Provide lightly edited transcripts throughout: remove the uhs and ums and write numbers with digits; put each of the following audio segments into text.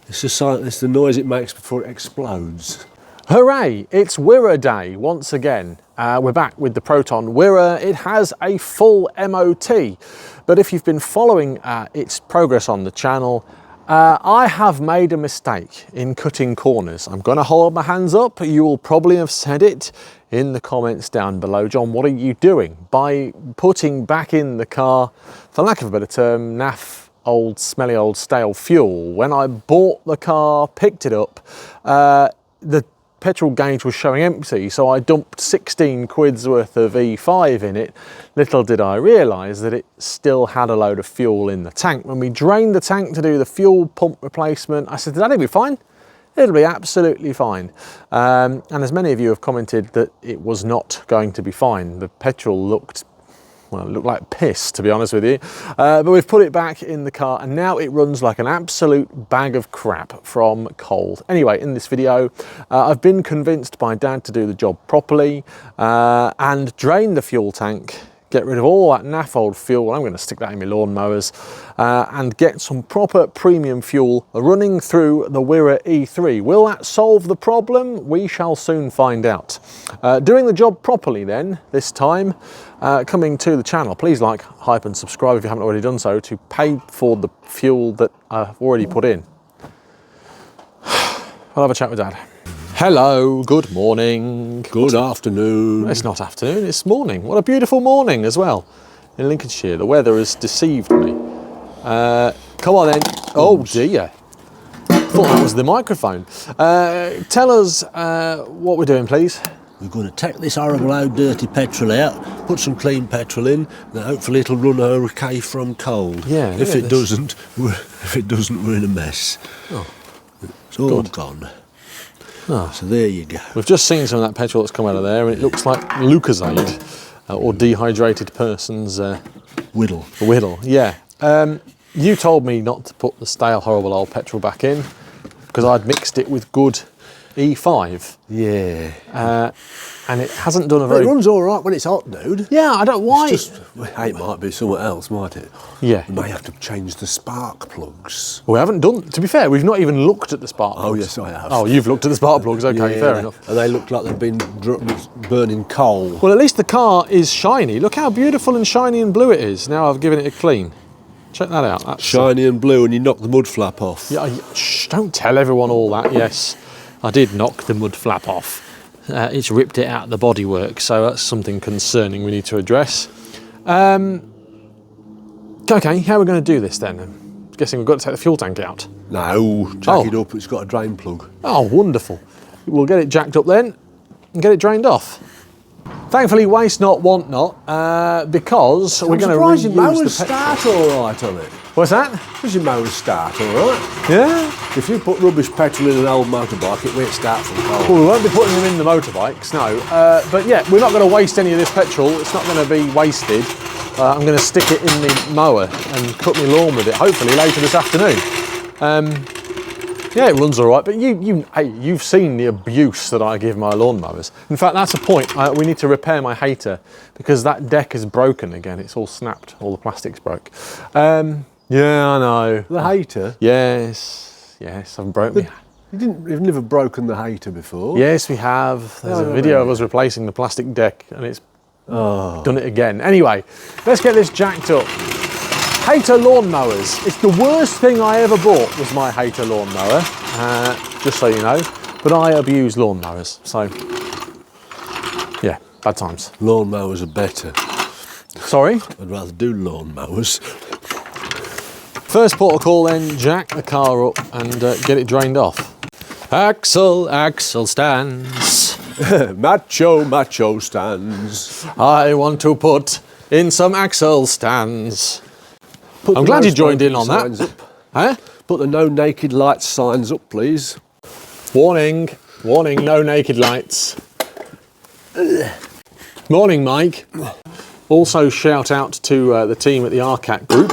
It's the noise it makes before it explodes. Hooray! It's Wira Day once again. We're back with the Proton Wira. It has a full MOT, but if you've been following its progress on the channel, I have made a mistake in cutting corners. I'm going to hold my hands up. You will probably have said it in the comments down below. John, what are you doing by putting back in the car, for lack of a better term, naff, old, smelly old, stale fuel? When I bought the car, picked it up, the petrol gauge was showing empty, so I dumped 16 quid's worth of E5 in it. Little did I realise that it still had a load of fuel in the tank. When we drained the tank to do the fuel pump replacement, I said, that'll be fine. It'll be absolutely fine. And as many of you have commented that it was not going to be fine. The petrol looked, well, it looked like piss, to be honest with you. But we've put it back in the car and now it runs like an absolute bag of crap from cold. Anyway, in this video, I've been convinced by Dad to do the job properly and drain the fuel tank, get rid of all that naff old fuel. I'm going to stick that in my lawnmowers and get some proper premium fuel running through the Wira E3. Will that solve the problem? We shall soon find out. Doing the job properly then, this time, coming to the channel, please like, hype and subscribe if you haven't already done so to pay for the fuel that I've already put in. I'll have a chat with Dad. Hello, good morning. Good afternoon. It's not afternoon, it's morning. What a beautiful morning as well in Lincolnshire. The weather has deceived me. Come on then. Oh dear. Thought that was the microphone. Tell us what we're doing, please. We're going to take this horrible old dirty petrol out, put some clean petrol in, and hopefully it'll run okay from cold. Yeah. If it doesn't, we're in a mess. Oh, it's all gone. Oh, so there you go. We've just seen some of that petrol that's come out of there, and it looks like Lucozade, or dehydrated person's whittle. Whittle, yeah. You told me not to put the stale, horrible old petrol back in because I'd mixed it with good E5. Yeah. And it hasn't done a very... It runs all right when it's hot, dude. Yeah, I don't... Why? It might be somewhere else, might it? Yeah. We may have to change the spark plugs. We haven't done... To be fair, we've not even looked at the spark plugs. Oh, yes, I have. Oh, you've looked at the spark plugs. Okay, yeah, fair enough. And they look like they've been burning coal. Well, at least the car is shiny. Look how beautiful and shiny and blue it is. Now I've given it a clean. Check that out. That's shiny and blue, and you knocked the mud flap off. Yeah, shh, don't tell everyone all that. Yes, I did knock the mud flap off. It's ripped it out of the bodywork, so that's something concerning we need to address. Okay, how are we going to do this then? I'm guessing we've got to take the fuel tank out. No, jack it up, it's got a drain plug. Oh, wonderful. We'll get it jacked up then and get it drained off. Thankfully, waste not, want not, because we're going to reuse the petrol. Start all right on it. What's that? Does your motor start all right? Yeah. If you put rubbish petrol in an old motorbike, it won't start from cold. Well, we won't be putting them in the motorbikes, no. But yeah, we're not going to waste any of this petrol. It's not going to be wasted. I'm going to stick it in the mower and cut my lawn with it, hopefully later this afternoon. Yeah, it runs all right, but you've seen the abuse that I give my lawnmowers. In fact, that's a point. We need to repair my hater because that deck is broken again. It's all snapped. All the plastic's broke. Yeah, I know. The hater? Yes, I've broken it. You've never broken the hater before? Yes, we have. There's a video of us replacing the plastic deck and it's done it again. Anyway, let's get this jacked up. Hater lawnmowers. It's the worst thing I ever bought was my hater lawnmower, just so you know. But I abuse lawnmowers, so yeah, bad times. Lawnmowers are better. Sorry? I'd rather do lawnmowers. First port of call then, jack the car up and get it drained off. Axle stands. macho stands. I want to put in some axle stands. I'm glad you joined in on that. Huh? Put the no naked lights signs up, please. Warning, warning, no naked lights. Morning, Mike. Also shout out to the team at the RCAT group.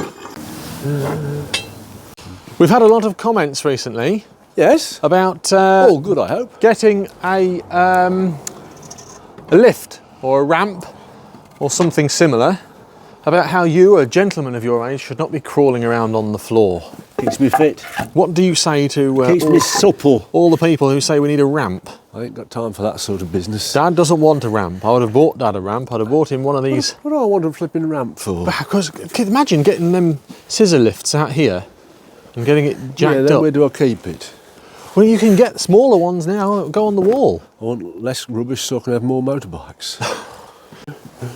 We've had a lot of comments recently. Yes. About all good, I hope. Getting a lift or a ramp or something similar. About how you, a gentleman of your age, should not be crawling around on the floor. Keeps me fit. What do you say to Keeps me supple. all the people who say we need a ramp? I ain't got time for that sort of business. Dad doesn't want a ramp. I would have bought Dad a ramp. I'd have bought him one of these. What do I want a flipping ramp for? Because imagine getting them scissor lifts out here and getting it jacked then up. where do I keep it? Well, you can get smaller ones now that go on the wall. I want less rubbish so I can have more motorbikes.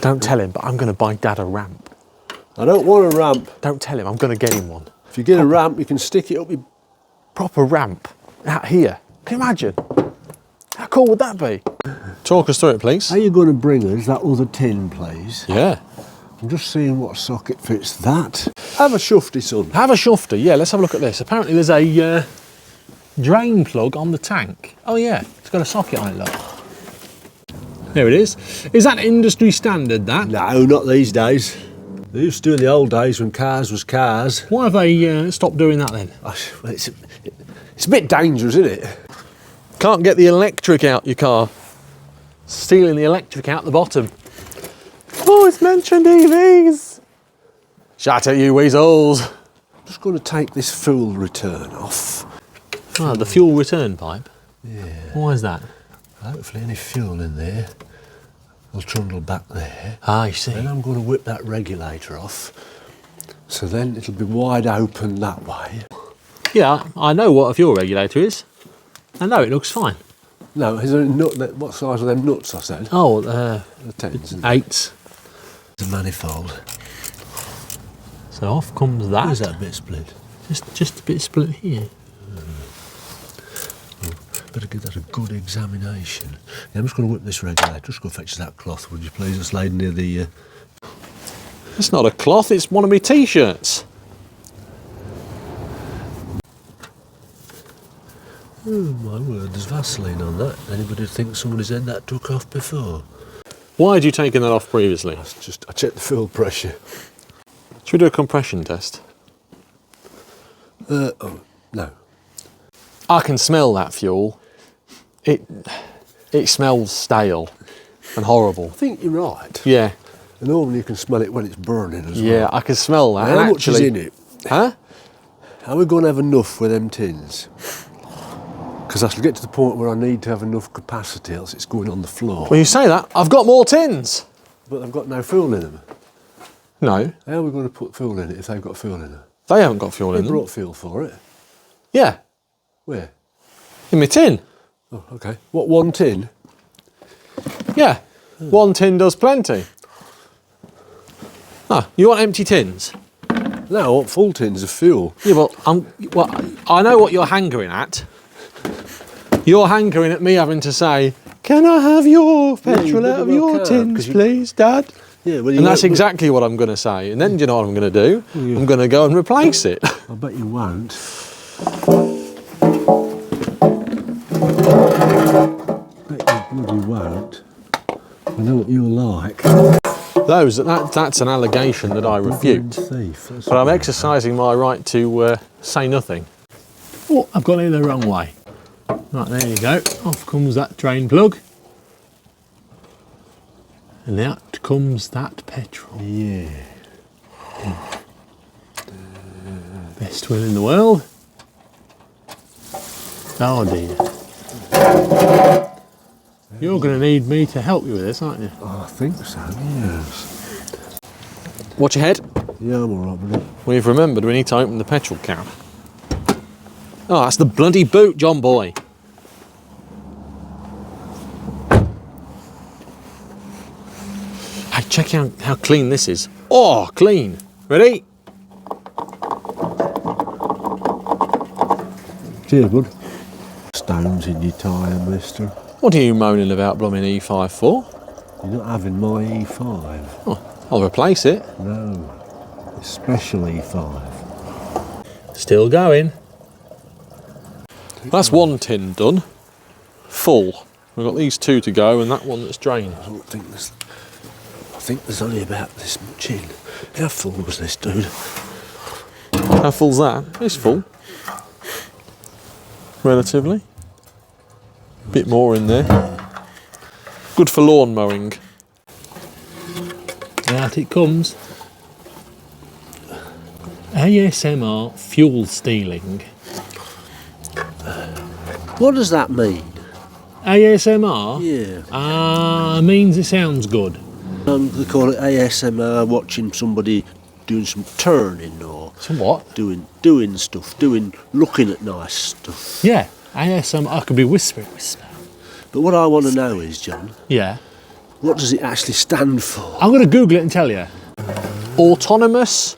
Don't tell him, but I'm going to buy Dad a ramp. I don't want a ramp. Don't tell him, I'm going to get him one. If you get a ramp, you can stick it up your... Proper ramp out here. Can you imagine? How cool would that be? Talk us through it, please. How are you going to bring us that other tin, please? Yeah. I'm just seeing what socket fits that. Have a shufty, son. Have a shufty. Yeah, let's have a look at this. Apparently there's a drain plug on the tank. Oh yeah, it's got a socket on it, look. There it is. Is that industry standard, that? No, not these days. They used to do in the old days when cars was cars. Why have they stopped doing that then? Well, it's a bit dangerous, isn't it? Can't get the electric out your car. Stealing the electric out the bottom. Oh, it's mentioned EVs. Shout at you, weasels. I'm just going to take this fuel return off. Ah, the fuel return pipe? Yeah. Why is that? Hopefully any fuel in there will trundle back there. Ah, I see. Then I'm going to whip that regulator off. So then it'll be wide open that way. Yeah, I know what a fuel regulator is. I know, it looks fine. No, is there a nut? What size are them nuts, I said? Oh, The tens, isn't it? 8s. It's a manifold. So off comes that. Where's that bit split? Just a bit split here. Better give that a good examination. Yeah, I'm just going to whip this regulator. Just go fetch that cloth, would you please? It's laid near the... It's not a cloth, it's one of my t-shirts. Oh my word, there's Vaseline on that. Anybody think somebody's had that took off before? Why had you taken that off previously? I checked the fuel pressure. Should we do a compression test? Oh, no. I can smell that fuel. It smells stale and horrible. I think you're right. Yeah. And normally you can smell it when it's burning as well. Yeah, I can smell that. Now, how and much is in it? Huh? Are we going to have enough with them tins? Because I shall get to the point where I need to have enough capacity, else it's going on the floor. Well, you say that. I've got more tins. But they've got no fuel in them. No, How are we going to put fuel in it if they've got fuel in them? they haven't got fuel They in them. brought fuel for it. Yeah, Where? in my tin. Oh, okay. What, one tin? Yeah, one tin does plenty. Ah, you want empty tins? No, I want full tins of fuel. Yeah, well, I know what you're hankering at. You're hankering at me having to say, can I have your petrol out of your tins, please, Dad? Yeah, well, And that's exactly what I'm going to say. And then do you know what I'm going to do? I'm going to go and replace it. I bet you won't. Bet you bloody won't. I know what you're like. That's an allegation that I refute. Thief. But I'm exercising my right to say nothing. Oh, I've gone in the wrong way. Right, there you go. Off comes that drain plug. And out comes that petrol. Yeah. Best will in the world. Oh dear. You're going to need me to help you with this, aren't you? Oh, I think so, yes. Watch your head. Yeah, I'm all right with it. We've remembered we need to open the petrol cap. Oh, that's the bloody boot, John boy. Hey, check out how clean this is. Oh, clean. Ready? Cheers, bud. Stones in your tyre, mister. What are you moaning about blooming E5 for? You're not having my E5. Oh, I'll replace it. No. It's special E5. Still going. That's one tin done. Full. We've got these two to go and that one that's drained. I think there's only about this much in. How full was this, dude? How full's that? It's full. Relatively. Bit more in there. Good for lawn mowing. Out it comes. ASMR fuel stealing. What does that mean? ASMR? Yeah. Means it sounds good. They call it ASMR, watching somebody doing some turning or Some what? doing stuff, looking at nice stuff. Yeah, ASMR. I could be whispering. But what I want to know is, John, Yeah. what does it actually stand for? I'm going to Google it and tell you. Autonomous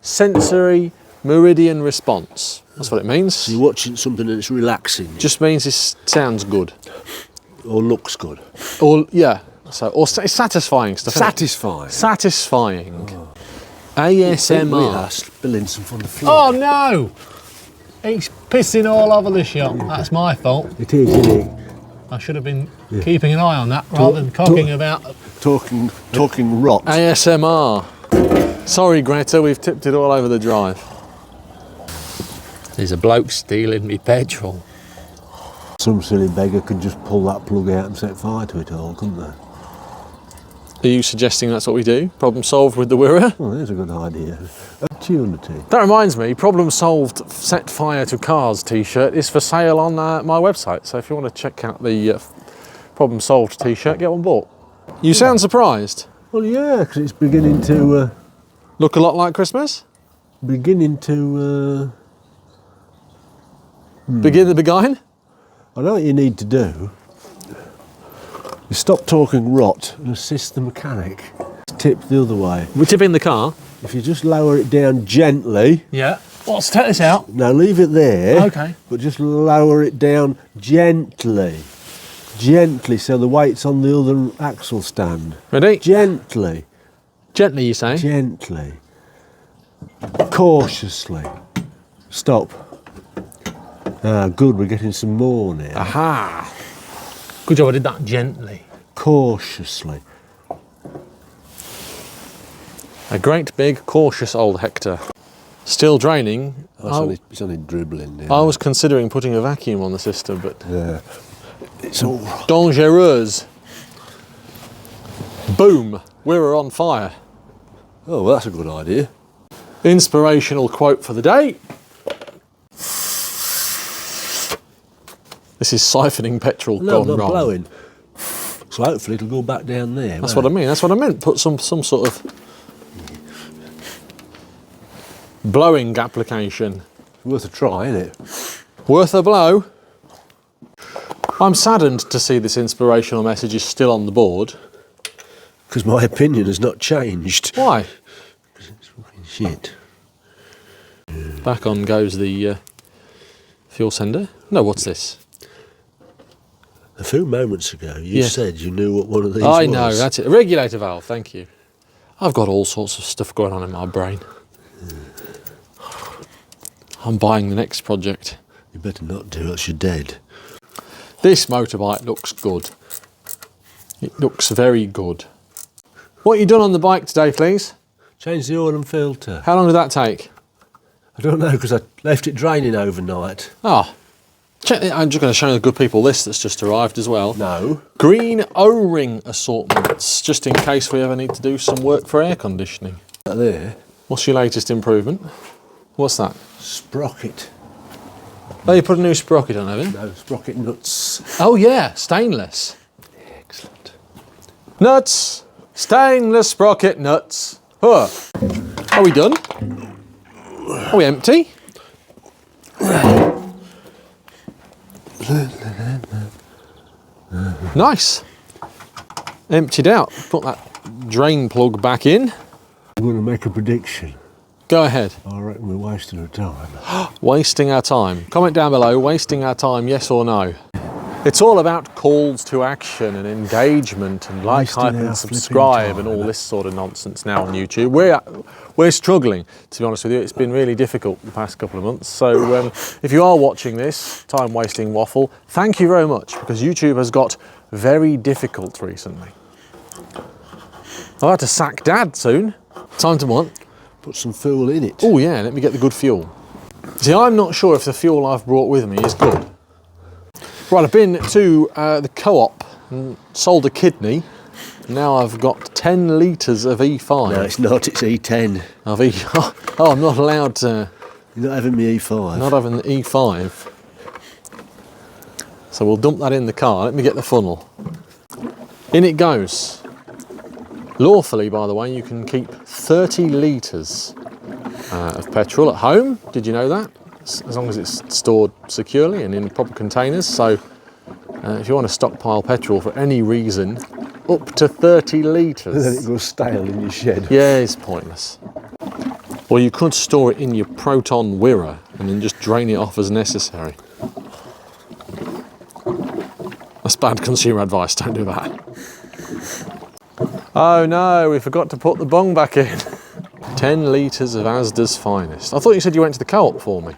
sensory meridian response. That's what it means. You're watching something and it's relaxing. Just means it sounds good. Or looks good. Or, yeah. So, or it's satisfying stuff. Satisfying. Satisfying. Oh. ASMR. Spilling some from the floor. Oh no! It's pissing all over the shop. That's my fault. It is, isn't it? I should have been keeping an eye on that rather than cocking about. Talking rot. ASMR. Sorry, Greta, we've tipped it all over the drive. There's a bloke stealing me petrol. Some silly beggar could just pull that plug out and set fire to it all, couldn't they? Are you suggesting that's what we do? Problem solved with the Wira? Well, there's a good idea. Opportunity. That reminds me, problem solved, set fire to cars t-shirt is for sale on my website. So if you want to check out the problem solved t-shirt, get one bought. You sound surprised. Well, yeah, because it's beginning to... Look a lot like Christmas? Beginning to... Begin the beguine? I know what you need to do. You stop talking rot and assist the mechanic. Tip the other way. We're tipping the car. If you just lower it down gently. Yeah. Let's take this out. Now leave it there. Okay. But just lower it down gently. Gently, so the weight's on the other axle stand. Ready? Gently. Gently, you say? Gently. Cautiously. Stop. Ah, good, we're getting some more now. Aha. Good job, I did that gently. Cautiously. A great big cautious old Hector. Still draining. It's only dribbling now. I was considering putting a vacuum on the system, but... Yeah. It's all... Dangereuse. Boom. We're on fire. Oh, well, that's a good idea. Inspirational quote for the day. This is siphoning petrol gone not wrong. blowing. So hopefully it'll go back down there. That's what I mean. That's what I meant. Put some sort of blowing application. Worth a try, isn't it? Worth a blow. I'm saddened to see this inspirational message is still on the board. Because my opinion has not changed. Why? Because it's fucking shit. Back on goes the fuel sender. No, what's this? A few moments ago, you said you knew what one of these was. I know, that's it. A regulator valve, thank you. I've got all sorts of stuff going on in my brain. I'm buying the next project. You better not do, else you're dead. This motorbike looks good. It looks very good. What you done on the bike today, please? Change the oil and filter. How long did that take? I don't know, because I left it draining overnight. Ah, I'm just going to show the good people this that's just arrived as well. No. Green O-ring assortments, just in case we ever need to do some work for air conditioning. There. What's your latest improvement? What's that? Sprocket. Oh, you put a new sprocket on, have you? No, sprocket nuts. Oh yeah, stainless. Excellent. Nuts! Stainless sprocket nuts. Huh. Are we done? Are we empty? Nice. Emptied out. Put that drain plug back in. I'm going to make a prediction. Go ahead. I reckon we're wasting our time. Wasting our time. Comment down below, wasting our time, yes or no? It's all about calls to action and engagement and like, hype and subscribe and all this sort of nonsense now on YouTube. We're struggling, to be honest with you. It's been really difficult the past couple of months. So if you are watching this time-wasting waffle, thank you very much, because YouTube has got very difficult recently. I'll have to sack Dad soon. Time to what? Put some fuel in it. Oh yeah, let me get the good fuel. See, I'm not sure if the fuel I've brought with me is good. Right, I've been to the co-op and sold a kidney. Now I've got 10 litres of E5. No, it's not, it's E10. Of E. Oh, I'm not allowed to. You're not having me E5. Not having the E5. So we'll dump that in the car. Let me get the funnel. In it goes. Lawfully, by the way, you can keep 30 litres of petrol at home. Did you know that? As long as it's stored securely and in proper containers. So if you want to stockpile petrol for any reason, up to 30 litres. Then it goes stale in your shed. Yeah, it's pointless. Or you could store it in your Proton Wira and then just drain it off as necessary. That's bad consumer advice, don't do that. Oh no, we forgot to put the bung back in. 10 litres of Asda's finest. I thought you said you went to the co-op for me.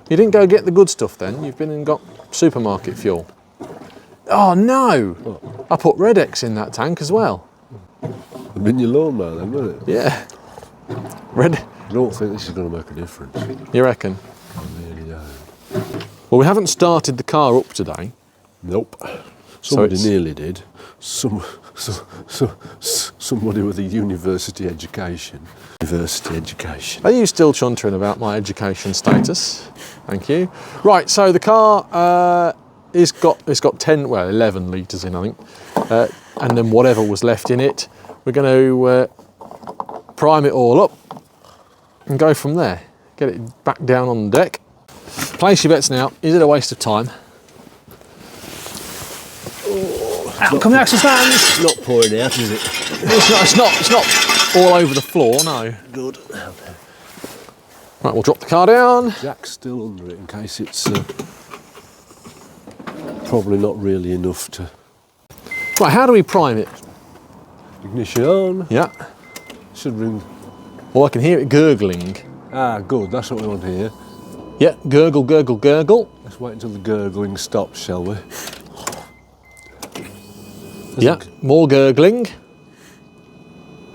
You didn't go get the good stuff then? You've been and got supermarket fuel. Oh no! What? I put Red X in that tank as well. It'd been your lawnmower then, wouldn't it? Yeah. Red. I don't think this is going to make a difference. You reckon? I really don't. Well, we haven't started the car up today. Nope. Somebody So nearly did. Somebody with a university education. Are you still chuntering about my education status? Thank you. Right, so the car it's got 10, well, 11 litres in, I think, and then whatever was left in it, we're going to prime it all up and go from there. Get it back down on the deck. Place your bets now. Is it a waste of time? Out come the axle stands. It's not pouring out, is it? It's not all over the floor, no. Good. Right, we'll drop the car down. Jack's still under it in case it's probably not really enough to... Right, how do we prime it? Ignition on. Yeah. Should ring... Well, I can hear it gurgling. Ah, good, that's what we want here. Yeah, gurgle, gurgle, gurgle. Let's wait until the gurgling stops, shall we? Yeah, more gurgling.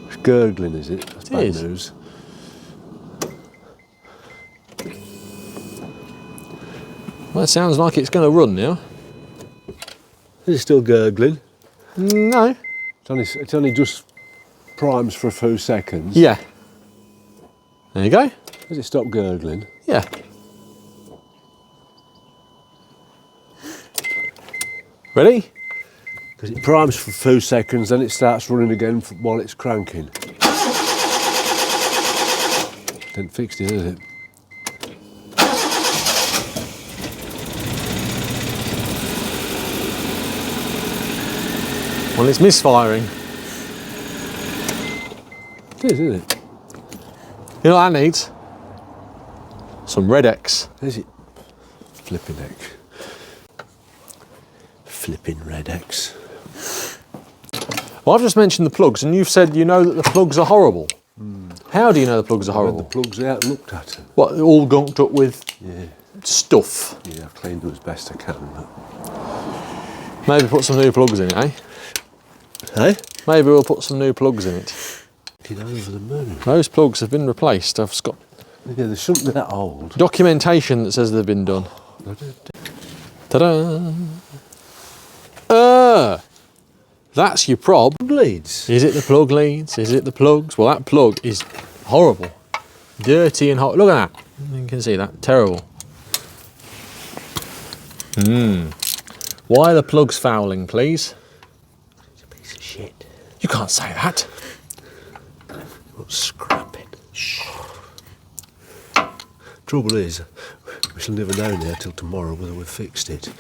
It's gurgling, is it? That's bad news. Well, it sounds like it's going to run now. Is it still gurgling? No. It's only just primes for a few seconds. Yeah. There you go. Has it stopped gurgling? Yeah. Ready? Because it primes for a few seconds, then it starts running again while it's cranking. Didn't fix it, is it? Well, it's misfiring. It is, isn't it? You know what that needs? Some Red X. Is it? Flipping X. Flipping Red X. Well, I've just mentioned the plugs, and you've said you know that the plugs are horrible. How do you know the plugs are horrible? The plugs out and looked at them. What, they're all gunked up with stuff? Yeah, I've cleaned them as best I can. But... Maybe put some new plugs in it, eh? Hey? Maybe we'll put some new plugs in it. Get over the moon. Those plugs have been replaced. I've got Yeah, they shouldn't be that old. documentation that says they've been done. Ta-da! That's your prob. Bleeds. Is it the plug leads? Is it the plugs? Well, that plug is horrible. Dirty and hot. Look at that. You can see that. Terrible. Why are the plugs fouling, please? It's a piece of shit. You can't say that. We'll scrap it. Shh. Trouble is, we shall never know now till tomorrow whether we've fixed it.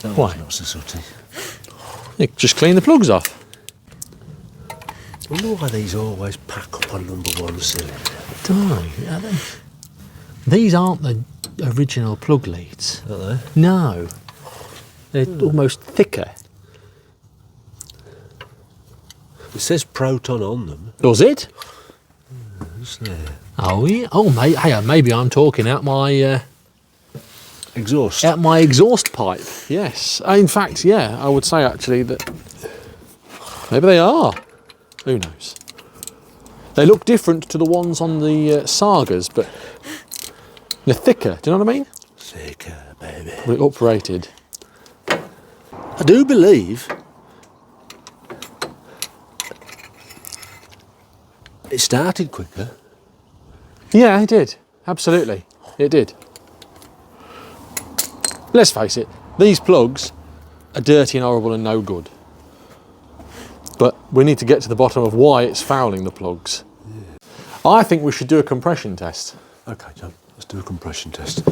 That Why? was not so sooty. You just clean the plugs off. I wonder why these always pack up on number one cylinder. Don't know. Are they? These aren't the original plug leads. Are they? No. They're almost thicker. It says Proton on them. Does it? It's there. Oh yeah. Oh mate, hey, maybe I'm talking out my Exhaust. out my exhaust pipe. Yes. In fact, yeah, I would say actually that maybe they are. Who knows? They look different to the ones on the Sagas, but they're thicker. Do you know what I mean? Thicker, baby. But uprated. I do believe It started quicker. Yeah, it did. Absolutely, it did. Let's face it, these plugs are dirty and horrible and no good. But we need to get to the bottom of why it's fouling the plugs. Yeah. I think we should do a compression test. Okay, John, let's do a compression test.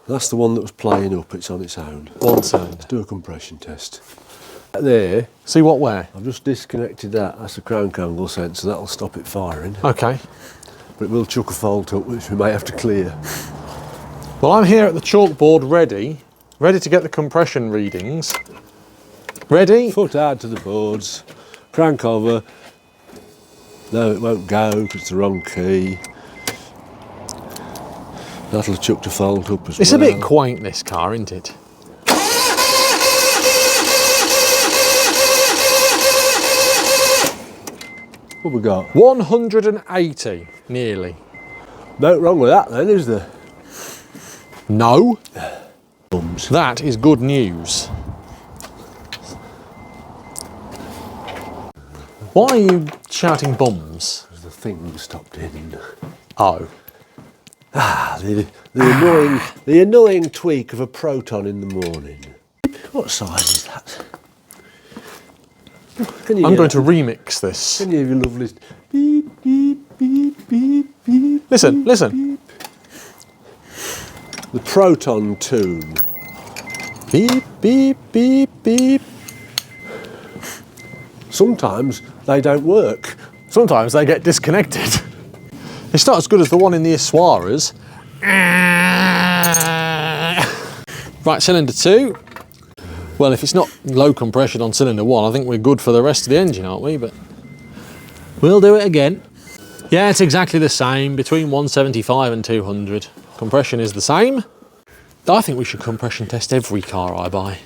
That's the one that was playing up, it's on its own. One cylinder. Let's do a compression test. There. See what where? I've just disconnected that. That's a crank angle sensor. That'll stop it firing. Okay. But it will chuck a fault up, which we may have to clear. Well, I'm here at the chalkboard ready to get the compression readings. Ready? Foot hard to the boards. Crank over. No, it won't go because it's the wrong key. That'll chuck the fault up as well. It's a bit quaint, this car, isn't it? What we got? 180, nearly. Nothing wrong with that then, is there? No. Bums. That is good news. Why are you shouting bums? The thing stopped in. Oh. The annoying tweak of a Proton in the morning. What size is that? I'm going to remix this. Can you hear your lovely beep, beep, beep, beep, beep? Listen, beep, listen. Beep. The Proton tune. Beep, beep, beep, beep. Sometimes they don't work. Sometimes they get disconnected. It's not as good as the one in the Iswaras. Right, cylinder 2. Well, if it's not low compression on cylinder 1, I think we're good for the rest of the engine, aren't we? But we'll do it again. Yeah, it's exactly the same, between 175 and 200. Compression is the same. I think we should compression test every car I buy.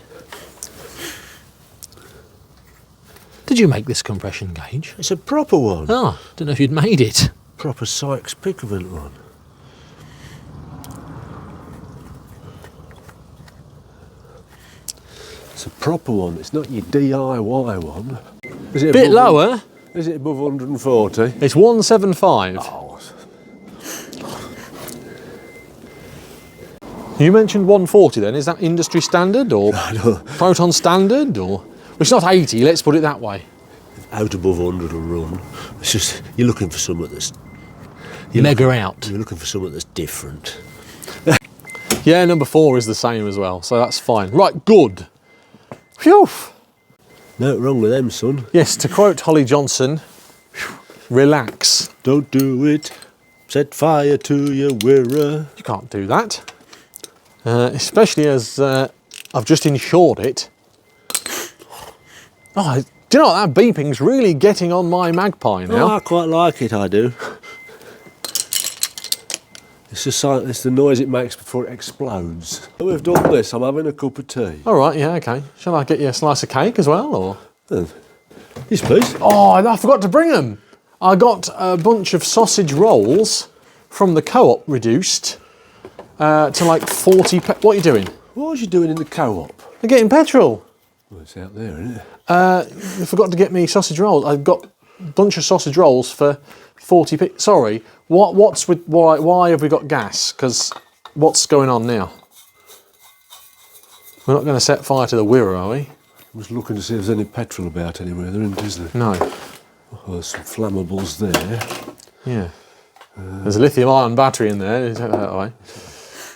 Did you make this compression gauge? It's a proper one. Oh, don't know if you'd made it. Proper Sykes-Pickerman one. It's a proper one. It's not your DIY one. Is it Bit lower. Is it above 140? It's 175. Oh. You mentioned 140 then. Is that industry standard or Proton standard or? It's not 80, let's put it that way. Out above 100 will run. It's just, you're looking for something that's... out. You're looking for something that's different. Yeah, number 4 is the same as well, so that's fine. Right, good. Phew. Nothing wrong with them, son. Yes, to quote Holly Johnson, relax. Don't do it. Set fire to your Wira. You can't do that. Especially as I've just insured it. Oh, do you know what? That beeping's really getting on my Magpie now. Oh, I quite like it, I do. It's just it's the noise it makes before it explodes. We've done this, I'm having a cup of tea. All right, yeah, okay. Shall I get you a slice of cake as well, or? Yes, please. Oh, I forgot to bring them. I got a bunch of sausage rolls from the Co-op reduced to like 40... What are you doing? What was you doing in the Co-op? I'm getting petrol. Well, it's out there, isn't it? You forgot to get me sausage rolls. I've got a bunch of sausage rolls for 40p. Sorry, what's with why have we got gas? Because what's going on now? We're not going to set fire to the Wira, are we? I'm just looking to see if there's any petrol about anywhere. There isn't, is there? No. Oh, there's some flammables there. Yeah. There's a lithium-ion battery in there. You take that away.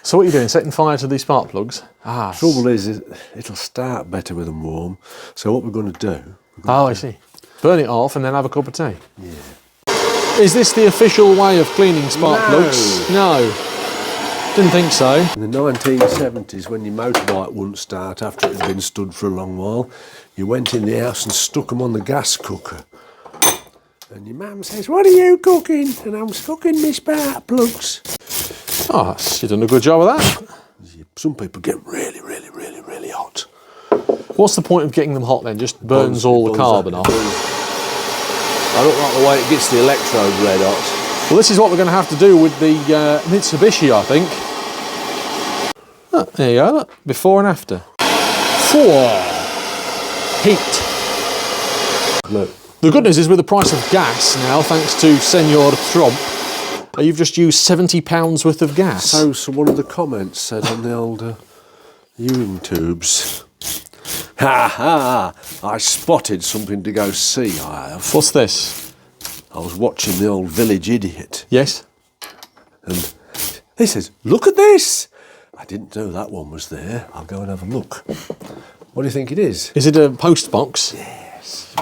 So what are you doing? Setting fire to these spark plugs? Ah. The trouble is, it'll start better with them warm. So what we're going to do... I see. Burn it off and then have a cup of tea. Yeah. Is this the official way of cleaning spark plugs? No. Didn't think so. In the 1970s, when your motorbike wouldn't start after it had been stood for a long while, you went in the house and stuck them on the gas cooker. And your mum says, "What are you cooking?" And I'm cooking my spark plugs. Oh, you've done a good job of that. Some people get really, really, really, really hot. What's the point of getting them hot then? Just burns all the carbon off? I don't like the way it gets the electrode red hot. Well, this is what we're going to have to do with the Mitsubishi, I think. Oh, there you go, look. Before and after. Heat. Look. The good news is with the price of gas now, thanks to Senor Trump, you've just used £70 worth of gas. So one of the comments said on the old urine tubes, ha ha, I spotted something to go see, I have. What's this? I was watching the old Village Idiot. Yes? And he says, look at this. I didn't know that one was there. I'll go and have a look. What do you think it is? Is it a post box? Yes.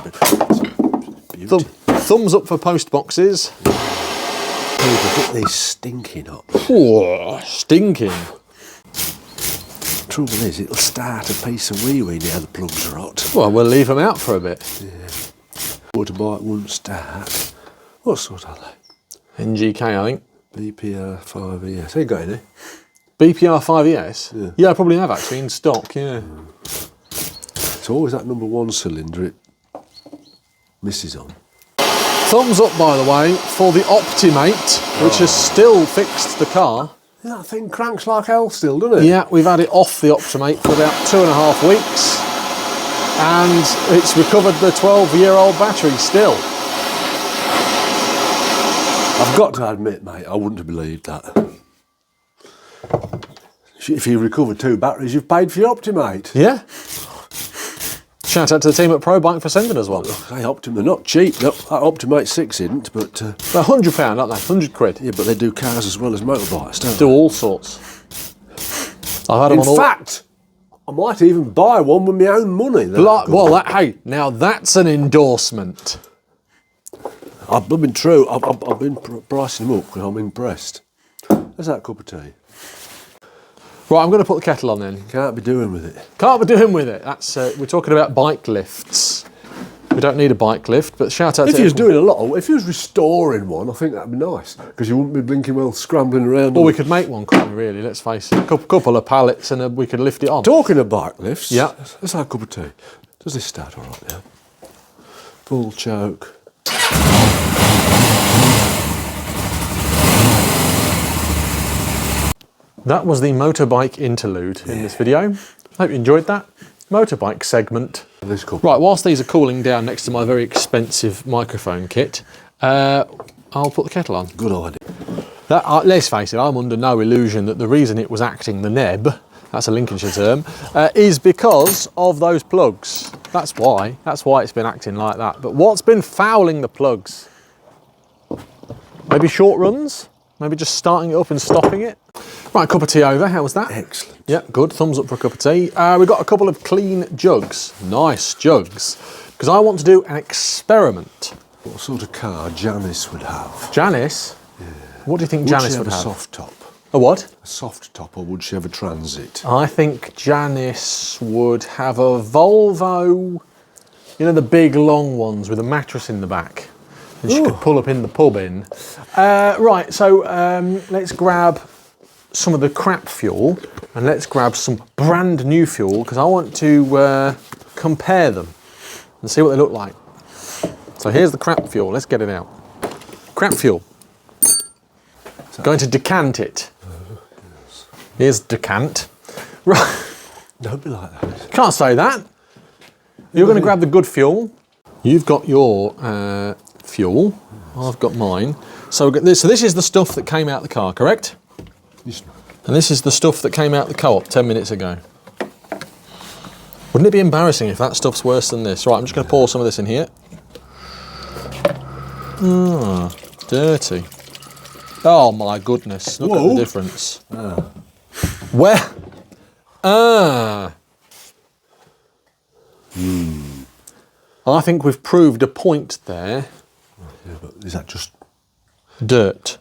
Thumbs up for post boxes. Oh, get these stinking up. Oh, stinking. Trouble is, it'll start a piece of wee-wee now the plugs are hot. Well, we'll leave them out for a bit. Yeah. Motorbike wouldn't start. What sort are they? NGK, I think. BPR 5ES. Have you got any? BPR 5ES? Yeah. Yeah, I probably have actually in stock, yeah. It's always that number 1 cylinder it misses on. Thumbs up, by the way, for the Optimate, which has still fixed the car. Yeah, that thing cranks like hell still, doesn't it? Yeah, we've had it off the Optimate for about 2.5 weeks. And it's recovered the 12-year-old battery still. I've got to admit, mate, I wouldn't have believed that. If you recover 2 batteries, you've paid for your Optimate. Yeah. Shout out to the team at Pro Bike for sending us one. They Optima, not cheap. That Optimate 6 isn't, but... They're £100, aren't they? 100 quid. Yeah, but they do cars as well as motorbikes, don't Do all sorts. I've had them on all... In fact, I might even buy one with my own money. Hey, now that's an endorsement. I've been true. I've been pricing them up because I'm impressed. How's that cup of tea? Right, I'm going to put the kettle on then. Can't be doing with it. Can't be doing with it. That's we're talking about bike lifts. We don't need a bike lift, but shout out If to... you was doing a lot, if you was restoring one, I think that'd be nice because you wouldn't be blinking well scrambling around. Well, we could make one, couldn't we, really? Let's face it. A couple of pallets and we could lift it on. Talking of bike lifts, yeah. Let's have a cup of tea. Does this start all right now? Full choke. That was the motorbike interlude in this video. Hope you enjoyed that motorbike segment. This cup. Right, whilst these are cooling down next to my very expensive microphone kit, I'll put the kettle on. Good idea. Let's face it, I'm under no illusion that the reason it was acting the neb, that's a Lincolnshire term, is because of those plugs. That's why it's been acting like that. But what's been fouling the plugs? Maybe short runs? Maybe just starting it up and stopping it? Right, cup of tea over, how was that? Excellent. Yeah, good, thumbs up for a cup of tea. We've got a couple of clean jugs, nice jugs, because I want to do an experiment. What sort of car Janice would have? Janice? Yeah. What do you think Janice would have? Would she have a soft top? A what? A soft top, or would she have a Transit? I think Janice would have a Volvo, you know, the big long ones with a mattress in the back. And she could pull up in the pub in. Right, so let's grab some of the crap fuel and let's grab some brand new fuel because I want to compare them and see what they look like. So here's the crap fuel, let's get it out. Crap fuel. Going to decant it. Yes. Here's decant. Right. Don't be like that. Can't say that. You're going to grab the good fuel. You've got your fuel. I've got mine. So this is the stuff that came out the car, correct? Yes. And this is the stuff that came out the co-op 10 minutes ago. Wouldn't it be embarrassing if that stuff's worse than this? Right, I'm just going to pour some of this in here. Dirty. Oh my goodness, look at the difference. Where? I think we've proved a point there. Yeah, but is that just... Dirt.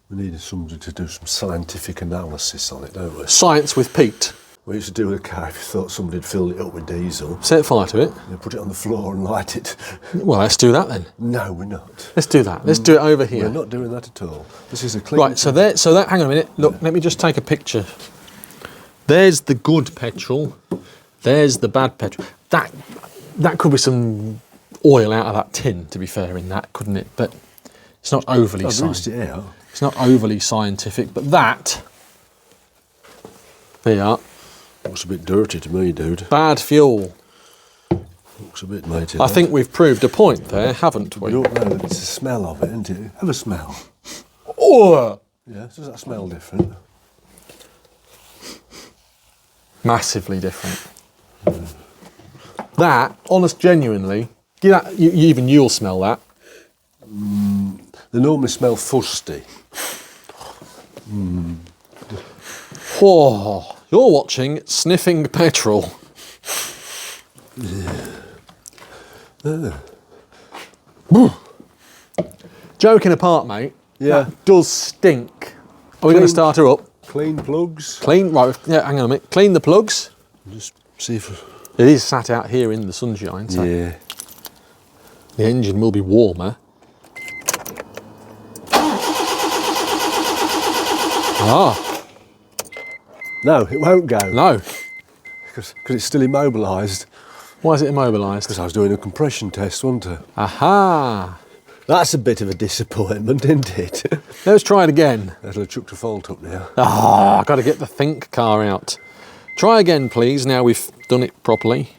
We needed somebody to do some scientific analysis on it, don't we? Science with Pete. We used to do with a car if you thought somebody had filled it up with diesel. Set fire to it. You put it on the floor and light it. Well, let's do that then. No, we're not. Let's do that. Let's do it over here. We're not doing that at all. This is a clean... Right, so that, hang on a minute. Look, let me just take a picture. There's the good petrol. There's the bad petrol. That could be some oil out of that tin, to be fair, in that, couldn't it? But it's not overly scientific. It's not overly scientific, but that, there you are. Looks a bit dirty to me, dude. Bad fuel. looks a bit, mate. I think we've proved a point there, haven't we? You don't know, it's the smell of it, isn't it? Have a smell. Oh! Yeah, does that smell different? Massively different. That, honest, genuinely, even you'll smell that. They normally smell fusty. Oh, you're watching Sniffing Petrol. Joking apart, mate. Yeah. That does stink. Are we going to start her up? Clean plugs. Clean, right, yeah, hang on a minute. Clean the plugs. Just see if... It is sat out here in the sunshine, so Yeah. the engine will be warmer. Ah, No, it won't go. no. Because it's still immobilised. Why is it immobilised? Because I was doing a compression test, wasn't I? Aha. That's a bit of a disappointment, isn't it? Let's try it again. That'll have chucked a fault up now. Ah, I've got to get the Think car out. Try again, please, now we've done it properly.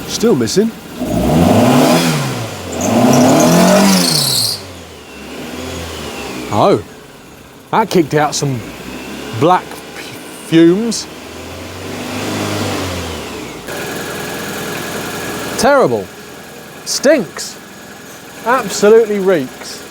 Still missing. Oh, that kicked out some black fumes. Terrible. Stinks. Absolutely reeks.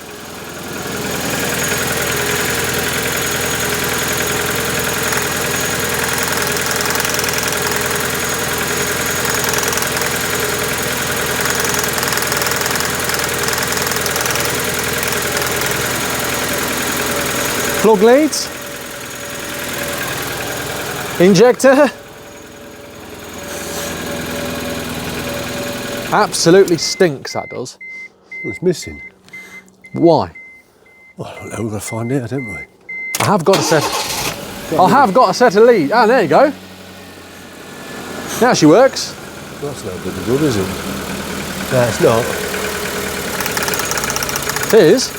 Plug leads. Injector. Absolutely stinks, that does. Well, it's missing. Why? Well, I don't know, we've got to find out, haven't we? I have got a set. I have got a set of lead. Ah, there you go. Now she works. Well, that's no bloody good, is it? No, it's not. It is.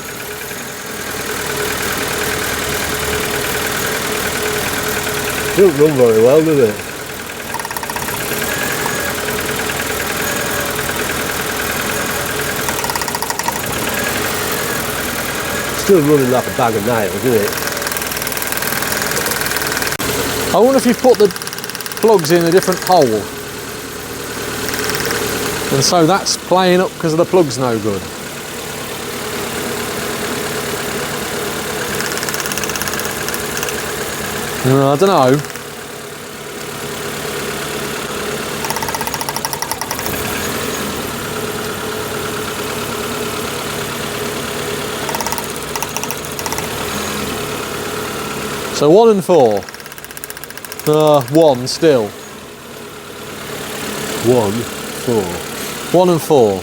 It don't run very well, does it? Still running like a bag of nails, isn't it? I wonder if you've put the plugs in a different hole. And so that's playing up because the plug's no good. I don't know. So 1 and 4. 1 still. 1, 4. 1 and 4.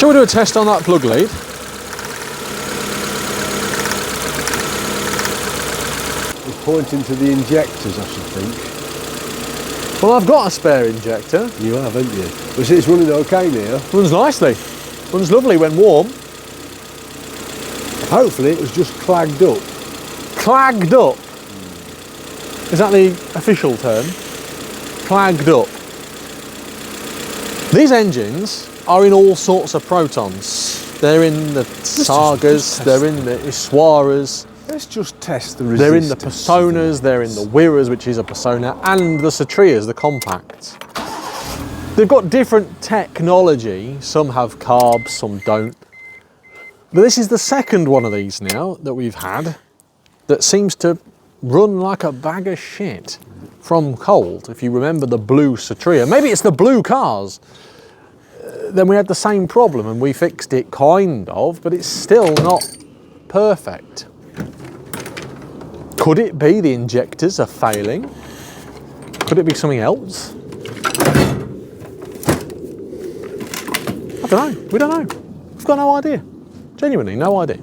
Shall we do a test on that plug lead? It's pointing to the injectors, I should think. Well, I've got a spare injector. You have, haven't you? But it's running okay now. Runs nicely. Runs lovely when warm. Hopefully it was just clagged up. Clagged up. Is that the official term? Clagged up. These engines are in all sorts of Protons. They're in the Sagas, they're in the Iswaras, Let's just test the they're in resistance. the Personas, they're in the Wiras, which is a Persona, and the Satrias, the compacts. They've got different technology. Some have carbs, some don't. But this is the second one of these now that we've had that seems to run like a bag of shit from cold. If you remember the blue Satria, maybe it's the blue cars. Then we had the same problem and we fixed it kind of, but it's still not perfect. Could it be the injectors are failing? Could it be something else? don't know. We don't know. We've got no idea. Genuinely, no idea.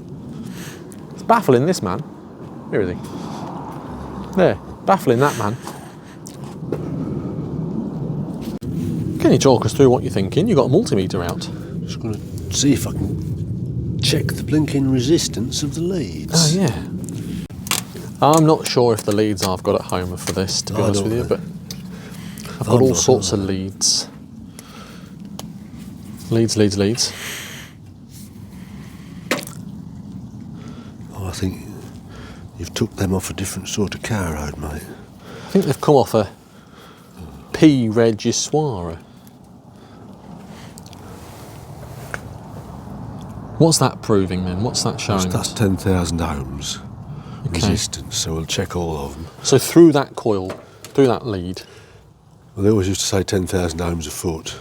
It's baffling, this man. Where is he? There, baffling that man. Can you talk us through what you're thinking? You've got a multimeter out. Just going to see if I can check the blinking resistance of the leads. Oh, yeah. I'm not sure if the leads I've got at home are for this, to be honest with you, but I've got all sorts of leads. Leads. Oh, I think you've took them off a different sort of car road, mate. I think they've come off a P Regiswara. What's that proving then? What's that showing? That's 10,000 ohms resistance, so we'll check all of them. So through that coil, through that lead. Well, they always used to say 10,000 ohms a foot.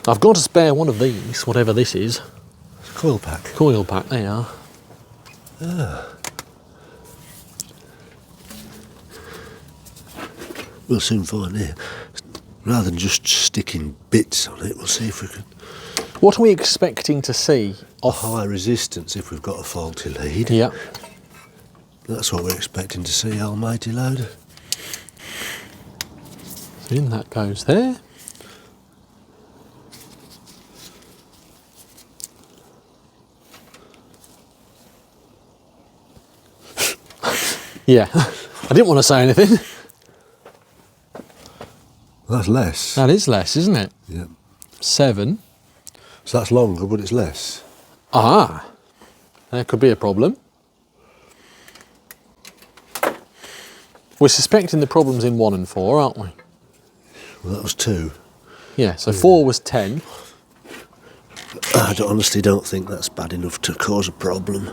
I've got to spare one of these, whatever this is. It's a coil pack. Coil pack, they are. Ah. We'll soon find it. Rather than just sticking bits on it, we'll see if we can... What are we expecting to see? A high resistance if we've got a faulty lead. Yeah. That's what we're expecting to see, almighty load. So in that goes there. Yeah, I didn't want to say anything. That's less. That is less, isn't it? Yeah. 7. So that's longer, but it's less. Ah, that could be a problem. We're suspecting the problem's in 1 and 4, aren't we? Well, that was 2. Yeah, so 4 was 10. I honestly don't think that's bad enough to cause a problem.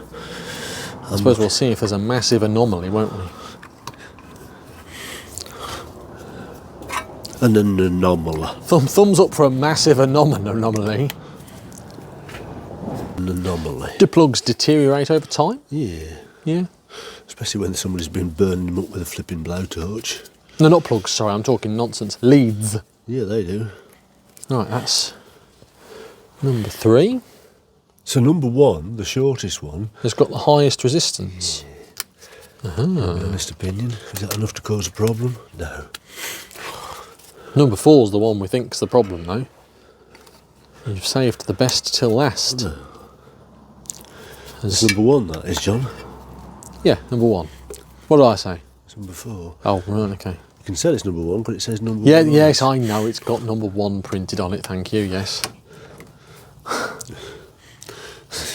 I suppose we'll see if there's a massive anomaly, won't we? An anomaly. Thumbs up for a massive anomaly. An anomaly. Do plugs deteriorate over time? Yeah. Yeah. Especially when somebody's been burning them up with a flipping blowtorch. No, not plugs, sorry, I'm talking nonsense. Leads. Yeah, they do. Right, that's number 3. So number 1, the shortest one, Has got the highest resistance. in my honest opinion, is that enough to cause a problem? No. Number 4's the one we think's the problem, though. You've saved the best till last. No. It's number 1, that is, John. Yeah, number 1. What did I say? It's number 4. Oh, right, okay. You can say it's number 1, but it says number Yeah, 1. yes, I know it's got number 1 printed on it, thank you, yes.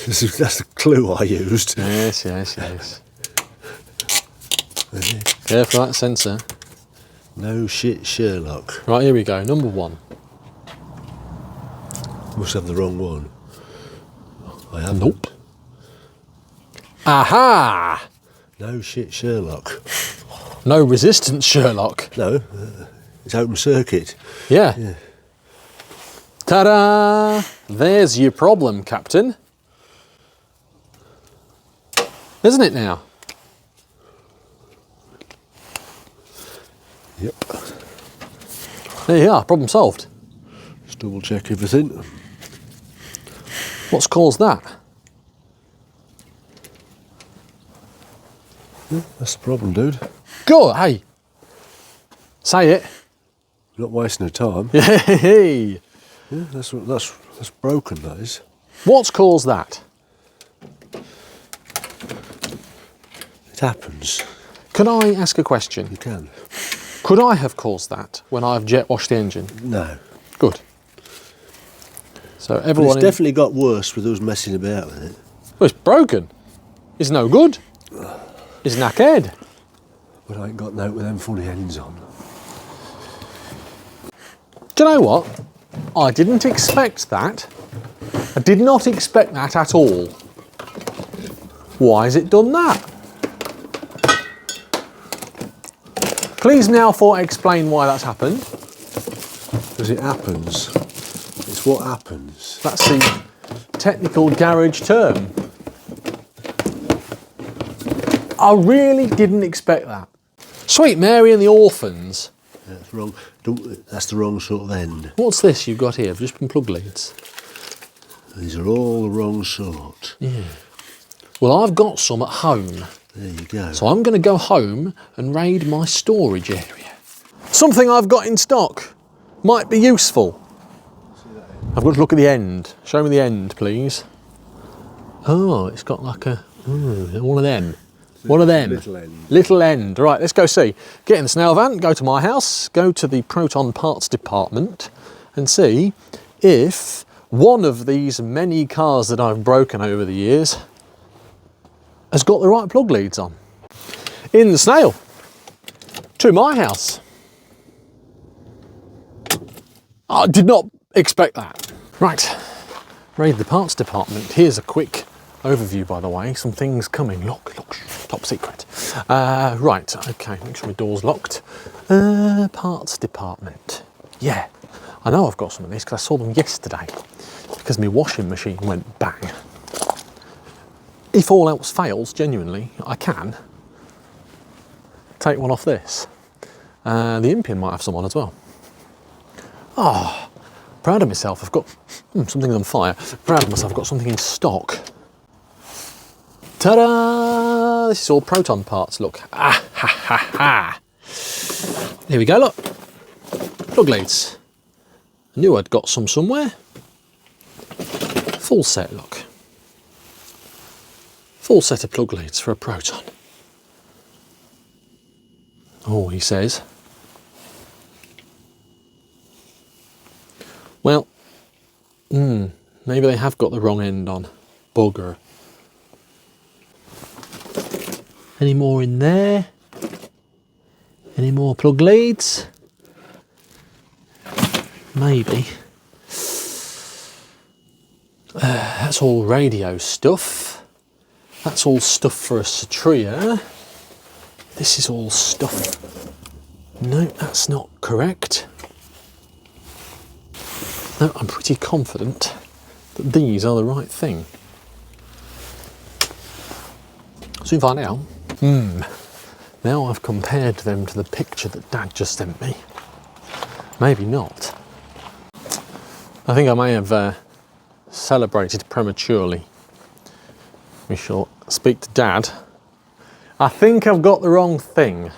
That's the clue I used. Yes. Careful that sensor. No shit, Sherlock. Right, here we go, number 1. Must have the wrong one. I haven't. Nope. Aha! No shit, Sherlock. No resistance, Sherlock. No, it's open circuit. Yeah. Ta-da! There's your problem, Captain. Isn't it now? Yep. There you are, problem solved. Just double check everything. What's caused that? Yeah, that's the problem, dude. Go, hey. Say it. Not wasting no time. Hey. Yeah, that's broken, that is. What's caused that? It happens. Can I ask a question? You can. Could I have caused that when I've jet washed the engine? No. Good. So But everyone... it's definitely got worse with us messing about with it. Well, it's broken. It's no good. It's knackered. But I ain't got no with them funny ends on. Do you know what? I didn't expect that. I did not expect that at all. Why has it done that? Please now explain why that's happened. Because it happens. It's what happens. That's the technical garage term. I really didn't expect that. Sweet Mary and the Orphans That's wrong. That's the wrong sort of end. What's this you've got here? I've just been plug leads. These are all the wrong sort. Yeah. Well, I've got some at home. There you go. So I'm going to go home and raid my storage area. Something I've got in stock might be useful. I've got to look at the end. Show me the end, please. Oh, it's got like a one of them. One of them. Little end. Little end. Right, let's go see. Get in the snail van, go to my house, go to the Proton parts department and see if one of these many cars that I've broken over the years has got the right plug leads on. In the snail, to my house. I did not expect that. Right, raid the parts department. Here's a quick overview, by the way. Some things coming. Look, top secret. Right, okay, make sure my door's locked. Parts department. Yeah, I know I've got some of these because I saw them yesterday because my washing machine went bang. If all else fails, genuinely, I can take one off this. The Impian might have some on as well. Oh, proud of myself. I've got something on fire. Proud of myself. I've got something in stock. Ta-da! This is all Proton parts. Look. Ah ha ha ha. Here we go. Look. Plug leads. I knew I'd got some somewhere. Full set. Look. Full set of plug leads for a Proton. Oh, he says. Well, maybe they have got the wrong end on. Bugger. Any more in there? Any more plug leads? Maybe. That's all radio stuff. That's all stuff for a Satria. This is all stuff. No, that's not correct. No, I'm pretty confident that these are the right thing. Soon find out. Now I've compared them to the picture that Dad just sent me. Maybe not. I think I may have celebrated prematurely. We shall speak to Dad. I think I've got the wrong thing.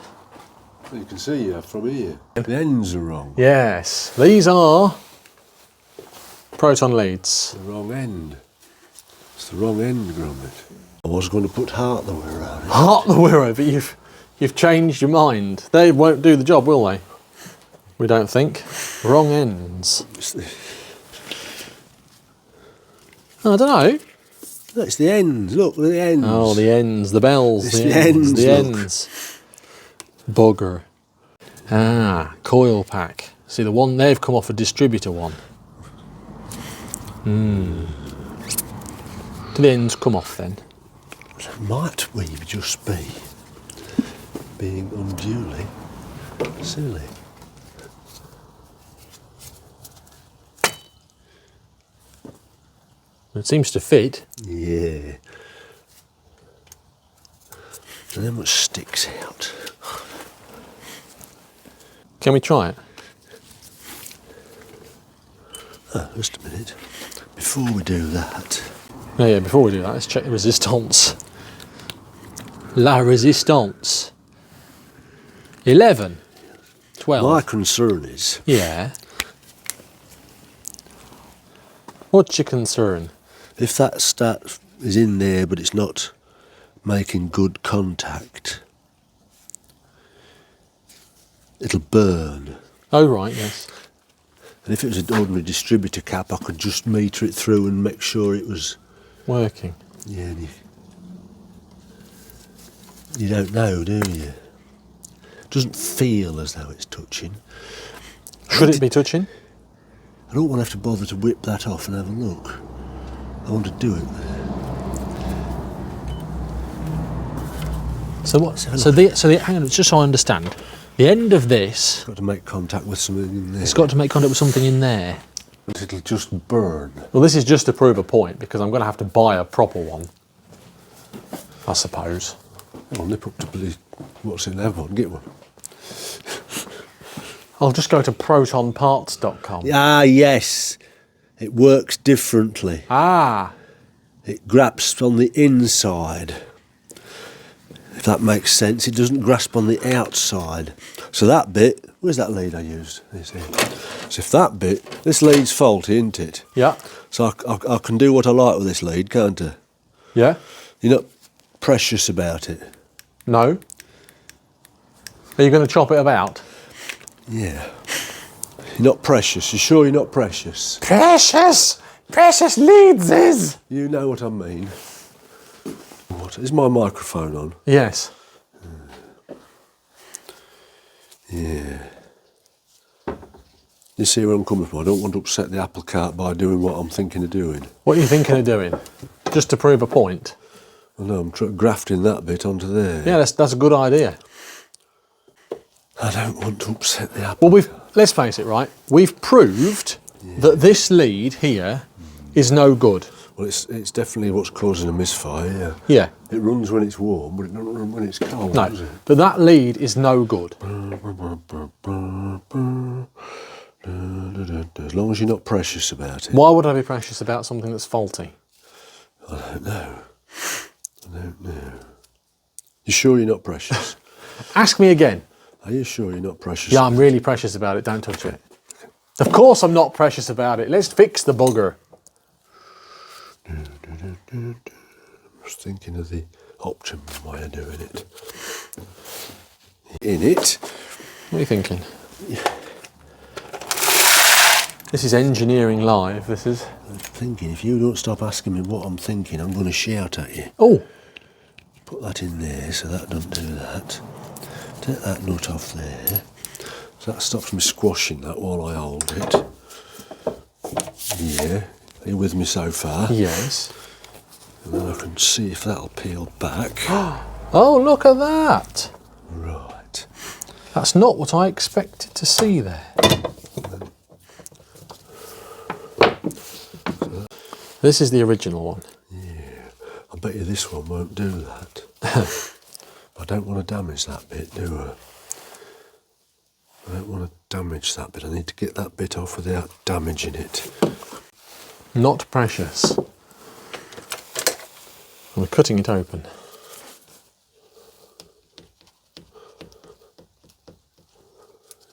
You can see from here. The ends are wrong. Yes, these are Proton leads. The wrong end. It's the wrong end, Gromit. I was going to put Heart the Wira on it. Heart the Wira, but you've changed your mind. They won't do the job, will they? We don't think. Wrong ends. I don't know. That's the ends. Look, the ends. Oh, the ends, the bells, It's the the ends, ends, the look. ends. Bugger. Ah, coil pack. See, the one they've come off a distributor one. Do the ends come off then? Might we just be being unduly silly? It seems to fit. Yeah. And then what sticks out? Can we try it? Oh, just a minute. Before we do that, Yeah, before we do that, let's check the resistance. La resistance. 11. 12. my concern is Yeah. What's your concern? if that stat is in there but it's not making good contact, it'll burn. Oh, right, yes. And if it was an ordinary distributor cap, I could just meter it through and make sure it was. Working. Yeah, and you don't know, do you? It doesn't feel as though it's touching. Should it be touching? I don't want to have to bother to whip that off and have a look. I want to do it. So what? So the hang on, just so I understand. The end of this, Got to make contact with something in there. it's got to make contact with something in there. It'll just burn. Well, this is just to prove a point because I'm going to have to buy a proper one, I suppose. I'll nip up to what's in that one, get one. I'll just go to protonparts.com. Ah, yes. It works differently. Ah, It grasps on the inside. If that makes sense, it doesn't grasp on the outside. So that bit, where's that lead I used? This here. So if that bit, this lead's faulty, isn't it? yeah, So I can do what I like with this lead, can't I? yeah, You're not precious about it. no. Are you going to chop it about? Yeah. You're not precious. You sure you're not precious? Precious! Precious leads is! You know what I mean. What? Is my microphone on? Yes. Yeah. You see where I'm coming from? I don't want to upset the apple cart by doing what I'm thinking of doing. What are you thinking of doing? Just to prove a point? I know, I'm grafting that bit onto there. Yeah, that's a good idea. I don't want to upset the apple. Well, let's face it, right? We've proved that this lead here is no good. Well, it's definitely what's causing a misfire, yeah. Yeah. It runs when it's warm, but it doesn't run when it's cold, No, does it? but that lead is no good. As long as you're not precious about it. Why would I be precious about something that's faulty? I don't know. You sure you're not precious? Ask me again. Are you sure you're not precious? Yeah, I'm really precious about it. Don't touch it. Of course I'm not precious about it. Let's fix the bugger. I was thinking of the optimum way of doing it. In it. What are you thinking? This is engineering live, this is. I'm thinking, if you don't stop asking me what I'm thinking, I'm going to shout at you. Oh, Put that in there so that doesn't do that. Take that nut off there. So that stops me squashing that while I hold it. Yeah. Are you with me so far? yes. And then I can see if that'll peel back. Oh, look at that. Right. That's not what I expected to see there. This is the original one. I bet you this one won't do that. I don't want to damage that bit, do I? I don't want to damage that bit. I need to get that bit off without damaging it. Not precious. We're cutting it open.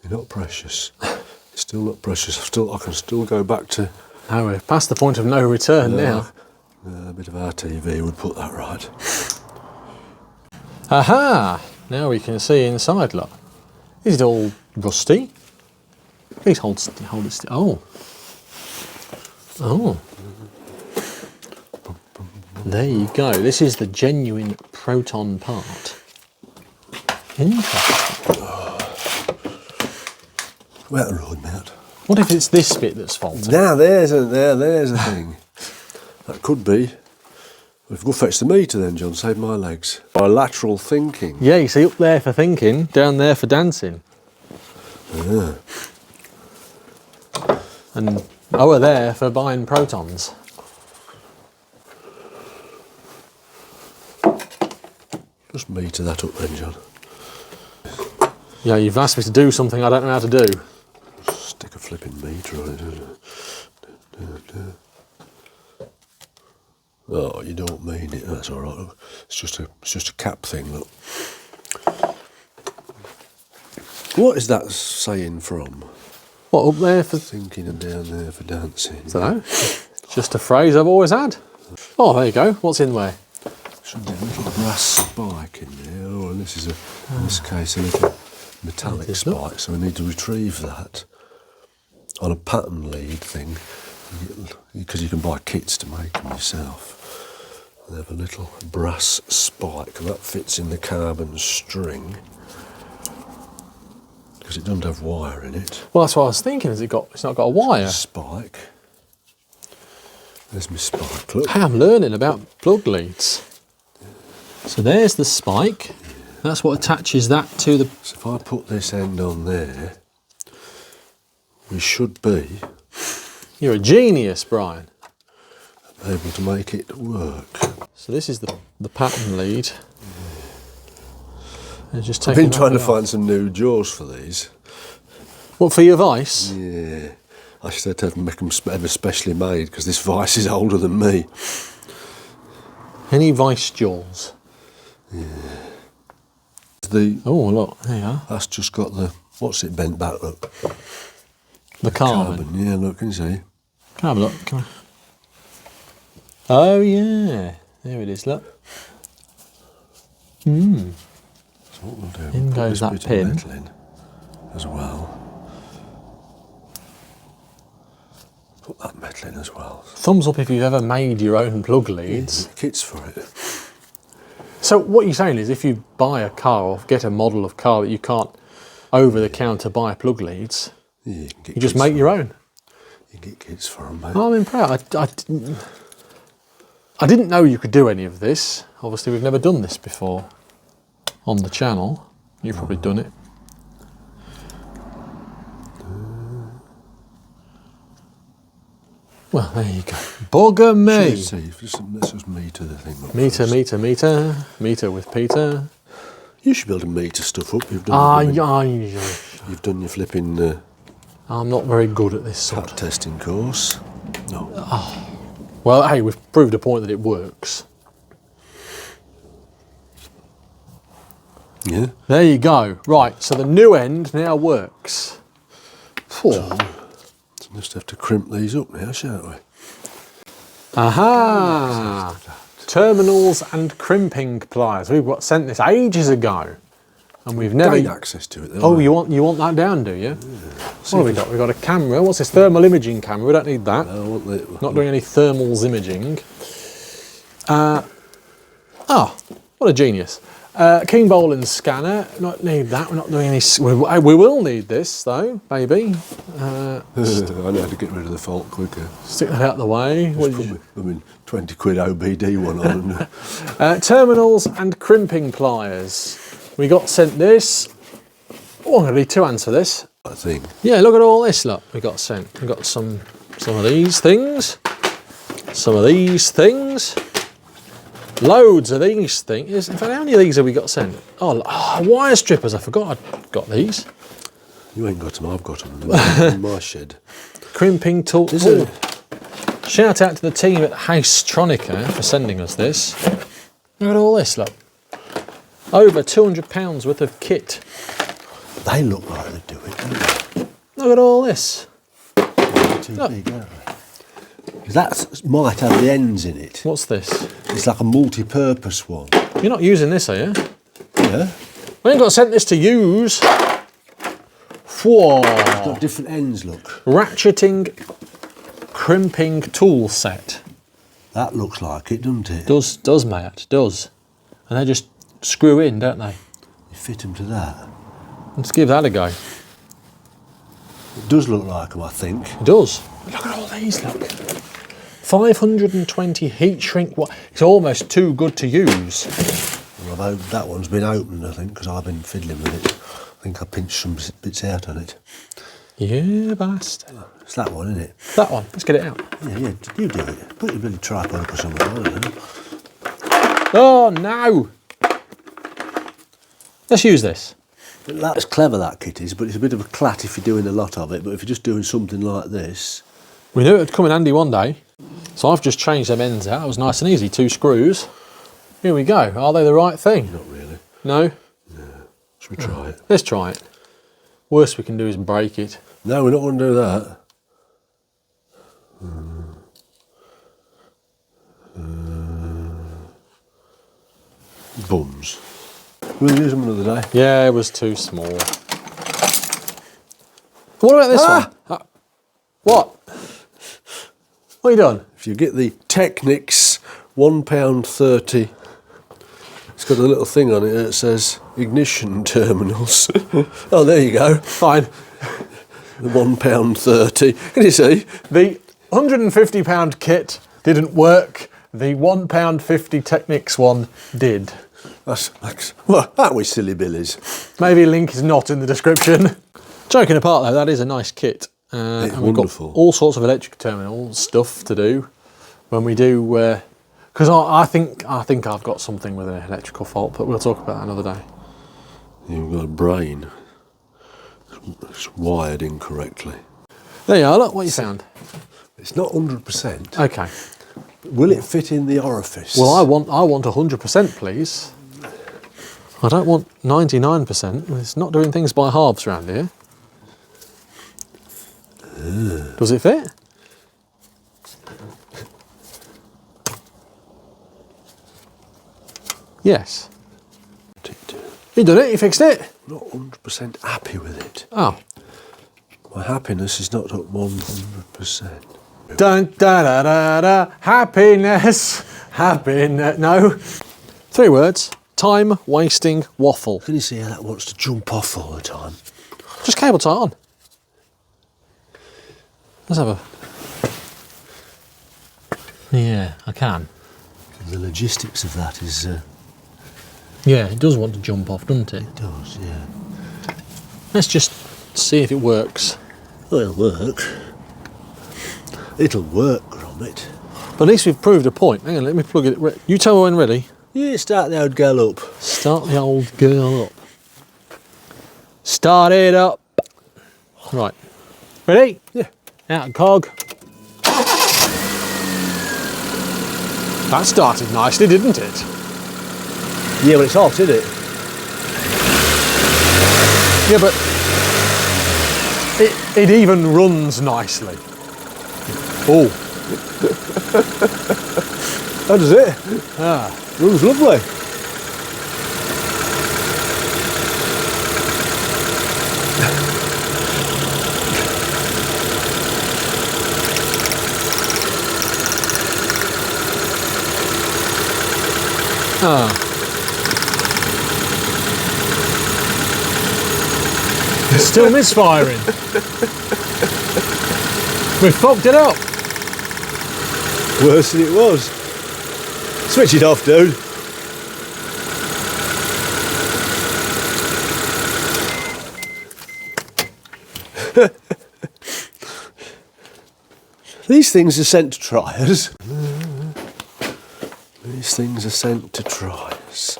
You're not precious. You're still not precious. I can still go back to... Oh, we're past the point of no return now. A bit of RTV would put that right. Aha! Now we can see inside, look. Is it all rusty? Please hold it still. Oh. Oh. There you go. This is the genuine Proton part. Interesting. Well, road mount. What if it's this bit that's faulty? Now there's a thing. That could be. We've got to fetch the meter then, John. Save my legs. Bilateral thinking. Yeah, you see, up there for thinking, down there for dancing. Yeah. And over there for buying protons. Just meter that up then, John. Yeah, you've asked me to do something I don't know how to do. Stick a flipping meter on it. Oh, you don't mean it. That's all right. Look. It's just a cap thing. Look. What is that saying from? What, up there for... Thinking and down there for dancing. So, it's just a phrase I've always had. Oh, there you go. What's in there? Should be a little brass spike in there. Oh, and this is in this case a little metallic spike. So we need to retrieve that on a pattern lead thing, because you can buy kits to make them yourself. They have a little brass spike, and that fits in the carbon string because it doesn't have wire in it. Well, that's what I was thinking. It's not got a wire. Spike. There's my spike. Look. Hey, I'm learning about plug leads. So there's the spike. That's what attaches that to the... So if I put this end on there, we should be... You're a genius, Brian. able to make it work. So this is the pattern lead. And just I've been trying to find some new jaws for these. What, for your vice? Yeah. I should have to make them ever specially made because this vice is older than me. Any vice jaws? Yeah. Oh, look, there you are. That's just got the, what's it bent back, look? The carbon. Yeah, look, can you see? Can I have a look? Can I? Oh, yeah. There it is, look. Hmm. So what we'll do, In we'll goes that put this bit pin. of metal in as well. Put that metal in as well. Thumbs up if you've ever made your own plug leads. Kits for it. So what you're saying is if you buy a car or get a model of car that you can't over the counter buy plug leads, Yeah, you just make your own. You can get kits for them, mate. I'm impressed. I didn't know you could do any of this. Obviously we've never done this before on the channel. You've probably done it. Well, there you go. Bugger me. See, let's just meter the thing up. Meter with Peter. You should be able to meter stuff up. You've done. You've done your flipping I'm not very good at this sort cat testing course. No. Well, hey, we've proved a point that it works. Yeah. There you go. Right, so the new end now works. So just have to crimp these up now, shan't we? Aha! Terminals and crimping pliers. We got sent this ages ago, and we've never Gained access to it. Oh, you want that down, do you? Yeah. What have we got? We've got a camera. What's this? Thermal imaging camera. We don't need that. Not doing any thermals imaging. What a genius. King Boland scanner. Not need that. We're not doing any. We will need this though, maybe. I know how to get rid of the fault quicker. Stick that out the way. I mean, 20 quid OBD one on. Terminals and crimping pliers. We got sent this. Oh, I'm going to need 2 hands for this. I think. Yeah, look at all this. Look, we got sent. We got some of these things. Some of these things. Loads of these things. In fact, how many of these have we got sent? Oh, wire strippers. I forgot I'd got these. You ain't got them. I've got them in my shed. Crimping tool. Shout out to the team at Hacetronica for sending us this. Look at all this. Look. Over £200 worth of kit. They look like they do it, don't they? Look at all this. Too big, aren't they? That might have the ends in it. What's this? It's like a multi-purpose one. You're not using this, are you? Yeah. We ain't got sent this to use. Whoa. It's got different ends, look. Ratcheting, crimping tool set. That looks like it, doesn't it? Does, mate, does. And they just screw in, don't they? You fit them to that. Let's give that a go. It does look like them, I think. It does. Look at all these, look. 520 heat shrink. It's almost too good to use. Although that one's been opened, I think, because I've been fiddling with it. I think I pinched some bits out on it. Yeah, bastard. It's that one, isn't it? That one. Let's get it out. Yeah, you do it. Put your bloody tripod up or something, I don't know. Oh, no. Let's use this. That's clever, that kit is, but it's a bit of a clat if you're doing a lot of it. But if you're just doing something like this... We knew it would come in handy one day. So I've just changed them ends out. It was nice and easy. 2 screws. Here we go. Are they the right thing? Not really. No? No. Should we try it? Let's try it. Worst we can do is break it. No, we're not going to do that. Bums. We'll use them another day. Yeah, it was too small. What about this one? What? What have you done? If you get the Technics £1.30, it's got a little thing on it that says ignition terminals. Oh, there you go. Fine. The £1.30. Can you see? The £150 kit didn't work. The £1.50 Technics one did. Well, that was silly billies. Maybe a link is not in the description. Joking apart though, that is a nice kit. It's and we've wonderful. got all sorts of electric terminal stuff to do when we do. Because I think I've got something with an electrical fault, but we'll talk about that another day. You've got a brain. it's wired incorrectly. There you are, look what you found. It's not 100%. Okay. Will it fit in the orifice? Well, I want 100%, please. I don't want 99%. It's not doing things by halves around here. Does it fit? Yes. You done it, you fixed it? I'm not 100% happy with it. Oh. My happiness is not at 100%. Dun da da da da. Happiness. Happiness. No. 3 words. Time wasting waffle. Can you see how that wants to jump off all the time? Just cable tie it on. Let's have a. Yeah, I can. The logistics of that is. Yeah, it does want to jump off, doesn't it? It does, yeah. Let's just see if it works. Well, it'll work. It'll work, Gromit. But at least we've proved a point. Hang on, let me plug it. You tell me when ready. Yeah, start the old girl up. Start the old girl up. Start it up. Right. Ready? Yeah. Out of cog. That started nicely, didn't it? Yeah, but it's hot, isn't it? Yeah, but it even runs nicely. Oh. How does it? Ah. Runs lovely. Ah. It's still misfiring. We've fucked it up. Worse than it was. Switch it off, dude. These things are sent to tryers. These things are sent to tryers.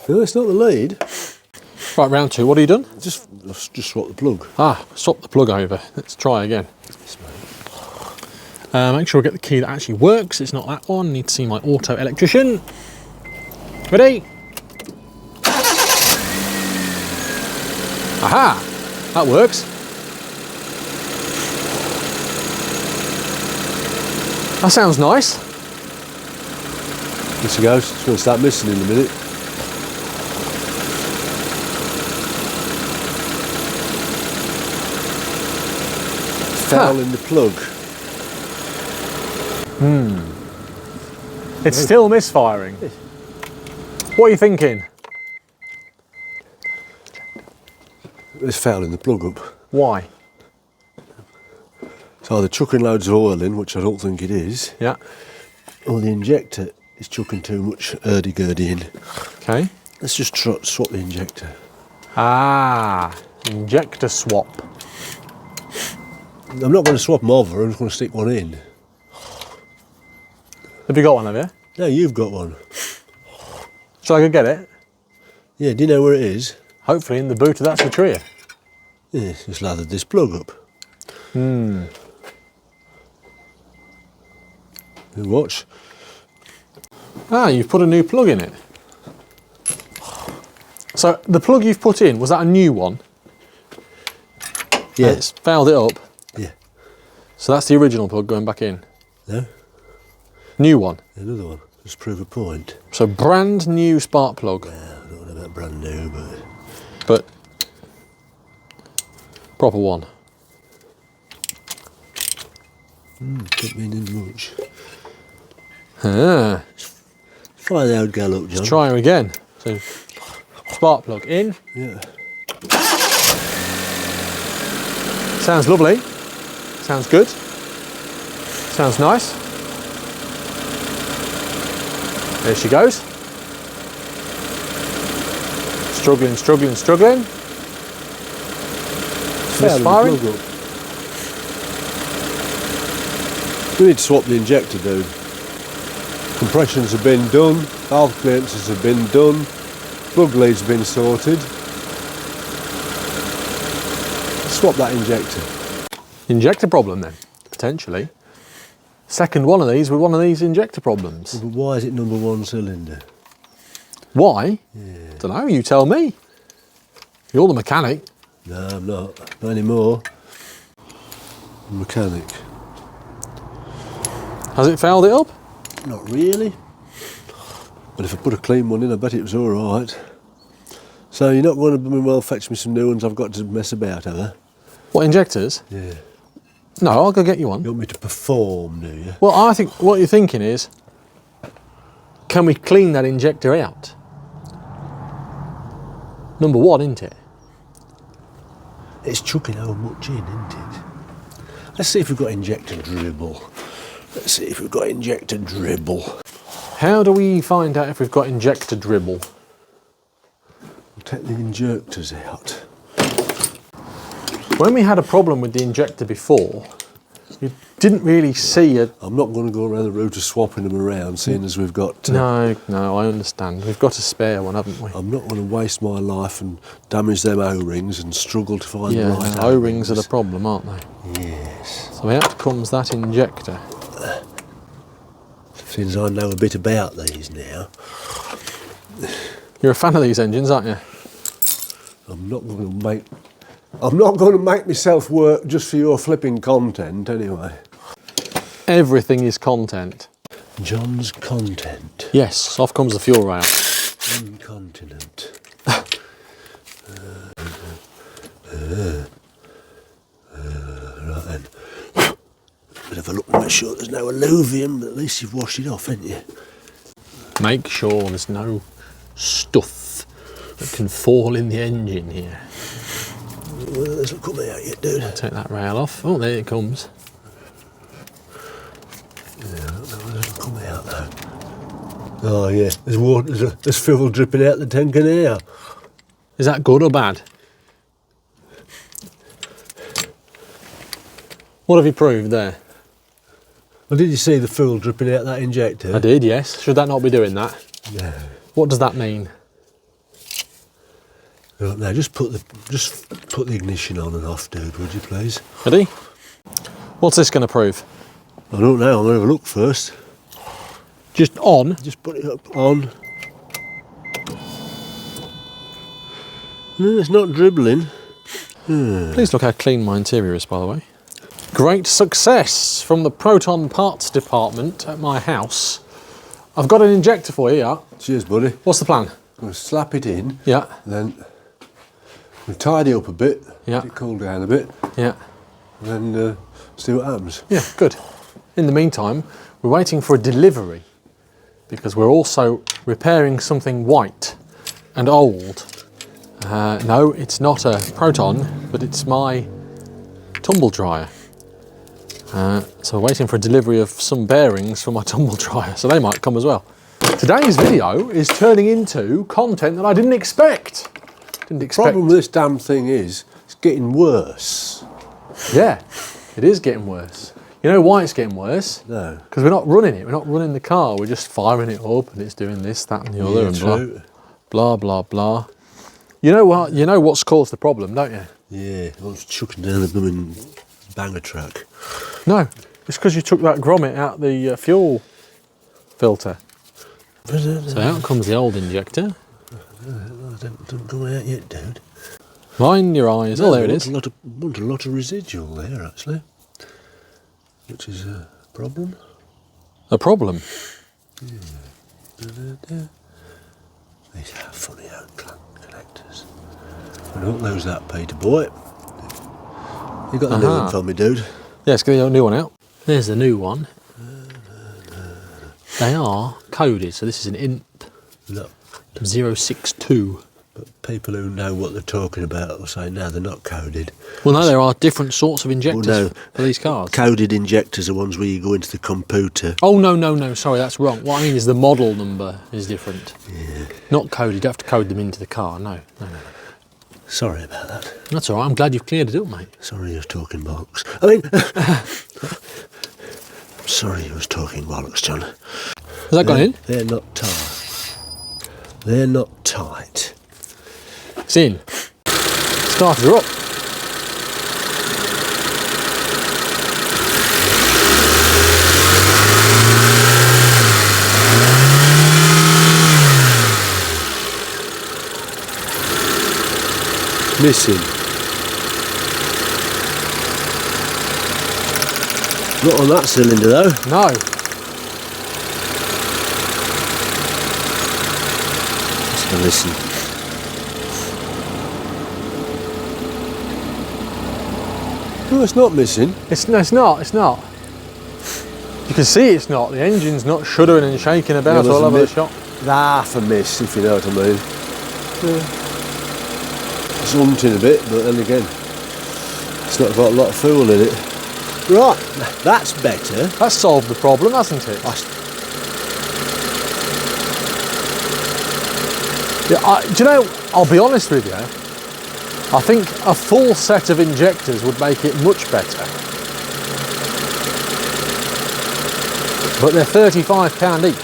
No, it's not the lead. Right, round 2. What have you done? Just swap the plug. Ah, swap the plug over. Let's try again. Make sure I get the key that actually works. It's not that one. Need to see my auto electrician. Ready? Aha! That works. That sounds nice. There she goes. It's going to start missing in a minute. Foul in the plug. It's still misfiring. What are you thinking? It's fouling the plug up. Why? It's either chucking loads of oil in, which I don't think it is, Yeah. or the injector is chucking too much hurdy-gurdy in. Okay. Let's just swap the injector. Ah, injector swap. I'm not going to swap them over, I'm just going to stick one in. Have you got one, have you? No, you've got one. Shall I go get it? Yeah, do you know where it is? Hopefully in the boot of that Satria. Yeah, just lathered this plug up. Watch. Ah, you've put a new plug in it. So the plug you've put in, was that a new one? Yeah. And it's fouled it up. Yeah. So that's the original plug going back in. No? New one. Another one. Just prove a point. So brand new spark plug. I don't know about brand new, But proper one. Don't mean in much. Ah, Fire the old girl up, John. let's try her again. So spark plug in. Yeah. Sounds lovely. Sounds good. Sounds nice. There she goes. Struggling, struggling, struggling. Misfiring. Plug up. We need to swap the injector, dude. Compressions have been done, valve clearances have been done, Bug lead's been sorted. Swap that injector. Injector problem then, potentially. Second one of these with one of these injector problems. But why is it number 1 cylinder? Why? Yeah. Don't know, you tell me. You're the mechanic. No, I'm not. Not anymore. I'm a mechanic. Has it fouled it up? Not really. But if I put a clean one in, I bet it was all right. So you're not going to well fetch me some new ones I've got to mess about, have I? What, injectors? Yeah. No, I'll go get you one. You want me to perform, do you? Well, I think what you're thinking is, can we clean that injector out? Number 1, isn't it? It's chucking how much in, isn't it? Let's see if we've got injector dribble. Let's see if we've got injector dribble. How do we find out if we've got injector dribble? We'll take the injectors out. When we had a problem with the injector before, you didn't really see a... I'm not going to go around the route of swapping them around, seeing as we've got... No, I understand. We've got a spare one, haven't we? I'm not going to waste my life and damage them O-rings and struggle to find the right O-rings are the problem, aren't they? Yes. So out comes that injector. Since I know a bit about these now, You're a fan of these engines, aren't you? I'm not going to make myself work just for your flipping content anyway. Everything is content. John's content. Yes, off comes the fuel rail. Incontinent. Right then. Bit of a look to make sure there's no alluvium, but at least you've washed it off, haven't you? Make sure there's no stuff that can fall in the engine here. Well, it doesn't come out yet, dude. Take that rail off. Oh, there it comes. Yeah, it doesn't come out though. Oh yeah, there's water, there's fuel dripping out the tank now. Is that good or bad? What have you proved there? Well, did you see the fuel dripping out that injector? I did, yes. Should that not be doing that? No. What does that mean? Right, now just put the ignition on and off, dude, would you please? Ready? What's this going to prove? I don't know, I'm going to have a look first. Just on? Just put it up on. No, it's not dribbling. Please look how clean my interior is, by the way. Great success from the Proton parts department at my house. I've got an injector for you, yeah. Cheers, buddy. What's the plan? I'm going to slap it in. Yeah. Then we'll tidy up a bit. Yeah. Let it cool down a bit. Yeah. And then see what happens. Yeah, good. In the meantime, we're waiting for a delivery because we're also repairing something white and old. No, it's not a Proton, but it's my tumble dryer. So we're waiting for a delivery of some bearings for my tumble dryer, so they might come as well. Today's video is turning into content that I didn't expect. The problem with this damn thing is, it's getting worse. Yeah, it is getting worse. You know why it's getting worse? No. Because we're not running it. We're not running the car. We're just firing it up, and it's doing this, that, and the other, and true. blah, blah, blah. You know what? You know what's caused the problem, don't you? Yeah, I was chucking down the blooming banger truck. No, it's because you took that grommet out the fuel filter. So out comes the old injector. Don't come out yet, dude. Mind your eyes. Oh, there it is. Want a lot of residual there, actually. Which is a problem. A problem? Yeah. These are funny old connectors. Don't lose that, Peter boy. You got the new one for me, dude? Yeah, let's get the new one out. There's the new one. They are coded, so this is an INP No. 062. But people who know what they're talking about will say, no, they're not coded. Well, no, there are different sorts of injectors for these cars. Coded injectors are ones where you go into the computer. Oh, no, sorry, that's wrong. What I mean is the model number is different. Yeah. Not coded, you don't have to code them into the car, no. Sorry about that. That's all right, I'm glad you've cleared it up, mate. Sorry you was talking bollocks. I mean, sorry you was talking bollocks, John. Has that gone in? They're not tar. They're not tight. It's in. Started her up. Missing. Not on that cylinder though. No. Let's have a listen. No, it's not missing. It's not. You can see it's not. The engine's not shuddering and shaking about all over the shop. Half a miss, if you know what I mean. Yeah. It's hunting a bit, but then again, it's not got a lot of fuel in it. Right, that's better. That's solved the problem, hasn't it? Yeah, do you know, I'll be honest with you, I think a full set of injectors would make it much better. But they're £35 each.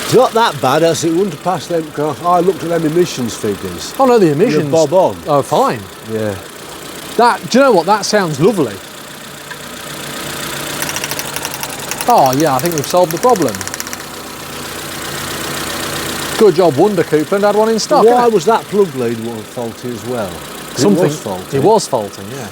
It's not that bad, as it wouldn't have passed them, because I looked at them emissions figures. Oh no, the emissions. Bob on. Oh, fine. Yeah. Do you know what? That sounds lovely. Oh yeah, I think we've solved the problem. Good job, Wonder Coupland had one in stock. Why was that plug lead one faulty as well? Something. It was faulty. It was faulty, yeah.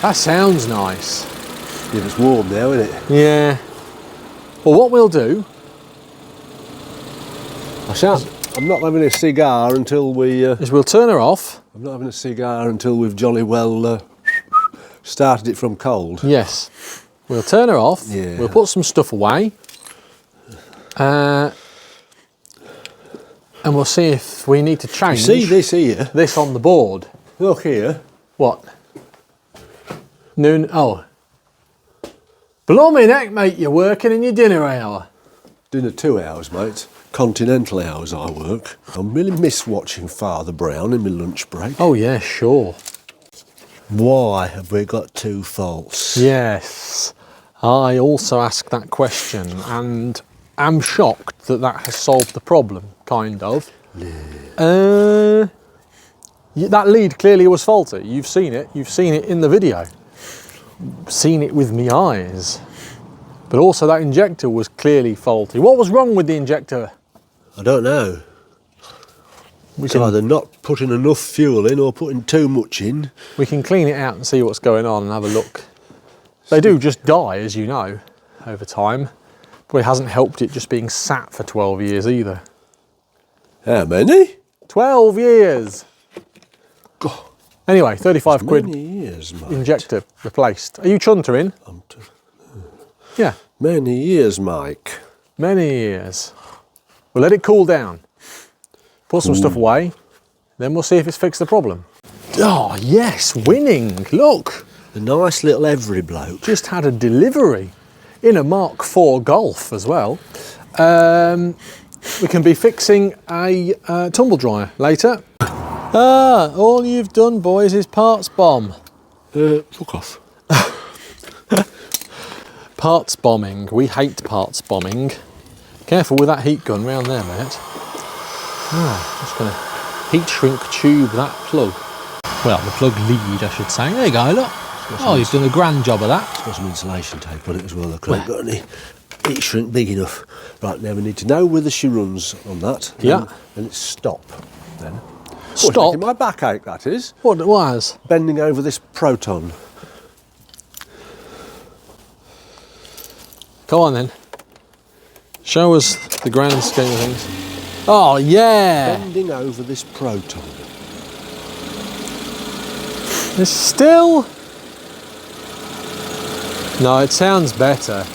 That sounds nice. Yeah, it's warm now, isn't it? Yeah. Well, what we'll do... I'm not having a cigar until we... is we'll turn her off. I'm not having a cigar until we've jolly well started it from cold. Yes. We'll turn her off. Yeah. We'll put some stuff away. And we'll see if we need to change... You see this here? This on the board. Look here. What? Noon. Oh. Blimey neck, mate, you're working in your dinner hour. Dinner 2 hours, mate. Continental hours I work. I really miss watching Father Brown in my lunch break. Oh yeah, sure. Why have we got 2 faults? Yes. I also asked that question and am shocked that that has solved the problem, kind of. Yeah. That lead clearly was faulty. You've seen it in the video. Seen it with me eyes. But also that injector was clearly faulty. What was wrong with the injector? I don't know. It's either not putting enough fuel in or putting too much in. We can clean it out and see what's going on and have a look. They do just die, as you know, over time. But it hasn't helped it just being sat for 12 years either. How many? 12 years! God. Anyway, 35 quid Many years, mate. injector replaced. Are you chuntering? Yeah. Many years, Mike. Many years. We'll let it cool down. Put some stuff away. Then we'll see if it's fixed the problem. Oh, yes, winning. Look. A nice little every bloke. Just had a delivery in a Mark IV Golf as well. We can be fixing a tumble dryer later. All you've done, boys, is parts bomb. Fuck off. Parts bombing. We hate parts bombing. Careful with that heat gun round there, mate. Just going to heat shrink tube that plug. Well, the plug lead, I should say. There you go, look. Oh, you've done a grand job of that. It's got some insulation tape on it as well. I haven't got any heat shrink big enough. Right, now we need to know whether she runs on that. Yeah. And it's stop then. Stop? Oh, it's making my back ache, that is. What it was? Bending over this Proton. Go on then. Show us the grand scheme of things. Oh, yeah. Bending over this Proton. It's still... No, it sounds better.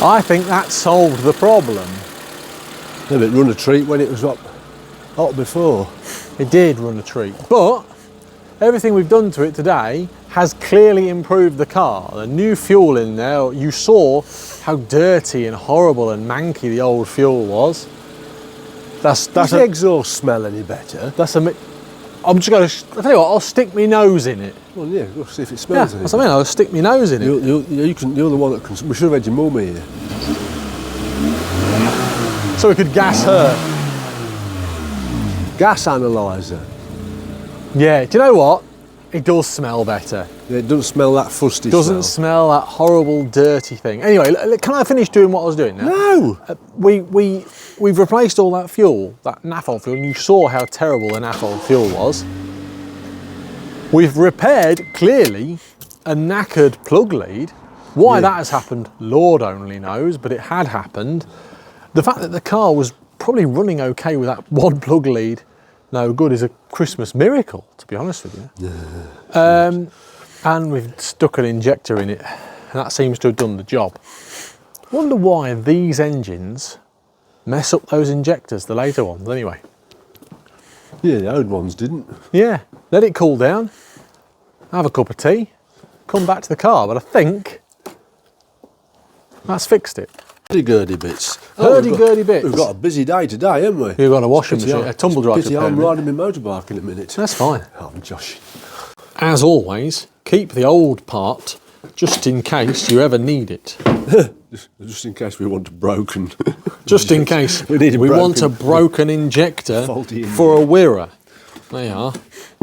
I think that solved the problem. Yeah, but it run a treat when it was hot before. It did run a treat, but everything we've done to it today has clearly improved the car. The new fuel in there, you saw how dirty and horrible and manky the old fuel was. Does the exhaust smell any better? I'm just going to, I'll tell you what, I'll stick my nose in it. Well, yeah, we'll see if it smells That's what I mean, I'll stick my nose in it. You're the one that can, we should have had your mum here. So we could gas her. Gas analyzer. Yeah, do you know what? It does smell better. Yeah, it doesn't smell that fusty. Doesn't smell that horrible, dirty thing. Anyway, can I finish doing what I was doing now? No! We've replaced all that fuel, that naphthol fuel, and you saw how terrible the naphthol fuel was. We've repaired, clearly, a knackered plug lead. Why that has happened, Lord only knows, but it had happened. The fact that the car was probably running okay with that one plug lead no good is a Christmas miracle, to be honest with you. And we've stuck an injector in it, and that seems to have done the job. Wonder why these engines mess up those injectors, the later ones, anyway. Yeah, the old ones didn't. Yeah, let it cool down, have a cup of tea, come back to the car, but I think that's fixed it. Hurdy-gurdy bits. Hurdy-gurdy bits. We've got a busy day today, haven't we? We've got a washing machine, a tumble dryer to I'm riding my motorbike in a minute. That's fine. Oh, I'm joshing. As always, keep the old part just in case you ever need it. Just in case we want a broken. Just in case we want a broken injector for a Wira. There you are.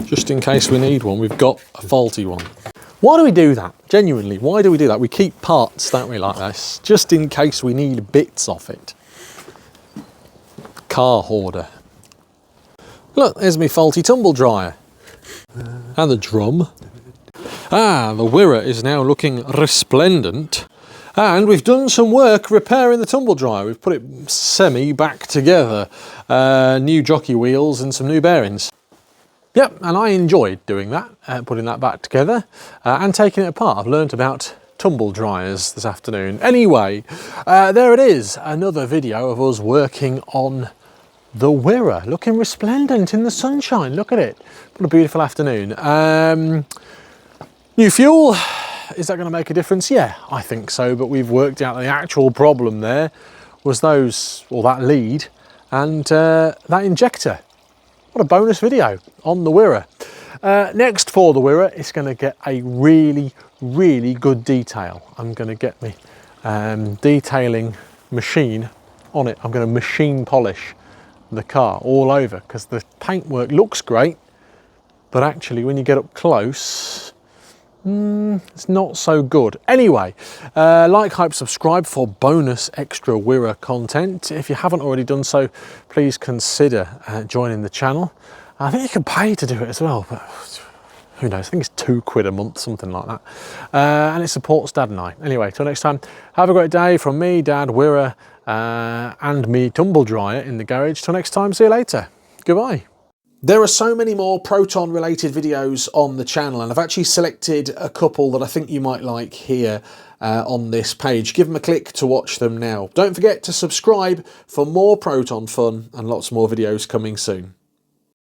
Just in case we need one, we've got a faulty one. Why do we do that? Genuinely, why do we do that? We keep parts, don't we, like this, just in case we need bits off it. Car hoarder. Look, there's my faulty tumble dryer. And the drum. Ah, the Wira is now looking resplendent. And we've done some work repairing the tumble dryer. We've put it semi back together. New jockey wheels and some new bearings. Yep, and I enjoyed doing that, putting that back together and taking it apart. I've learnt about tumble dryers this afternoon. Anyway, there it is, another video of us working on the Wira, looking resplendent in the sunshine. Look at it. What a beautiful afternoon. New fuel, is that going to make a difference? Yeah, I think so, but we've worked out the actual problem there was that lead and that injector. What a bonus video on the Wira. Next for the Wira, it's going to get a really, really good detail. I'm going to get my detailing machine on it. I'm going to machine polish the car all over because the paintwork looks great, but actually when you get up close, it's not so good. Anyway, like, hype, subscribe for bonus extra Wira content. If you haven't already done so, please consider joining the channel. I think you can pay to do it as well, but who knows? I think it's £2 a month, something like that. And it supports Dad and I. Anyway, till next time, have a great day from me, Dad, Wira, and me tumble dryer in the garage. Till next time, see you later. Goodbye. There are so many more Proton related videos on the channel, and I've actually selected a couple that I think you might like here on this page. Give them a click to watch them now. Don't forget to subscribe for more Proton fun and lots more videos coming soon.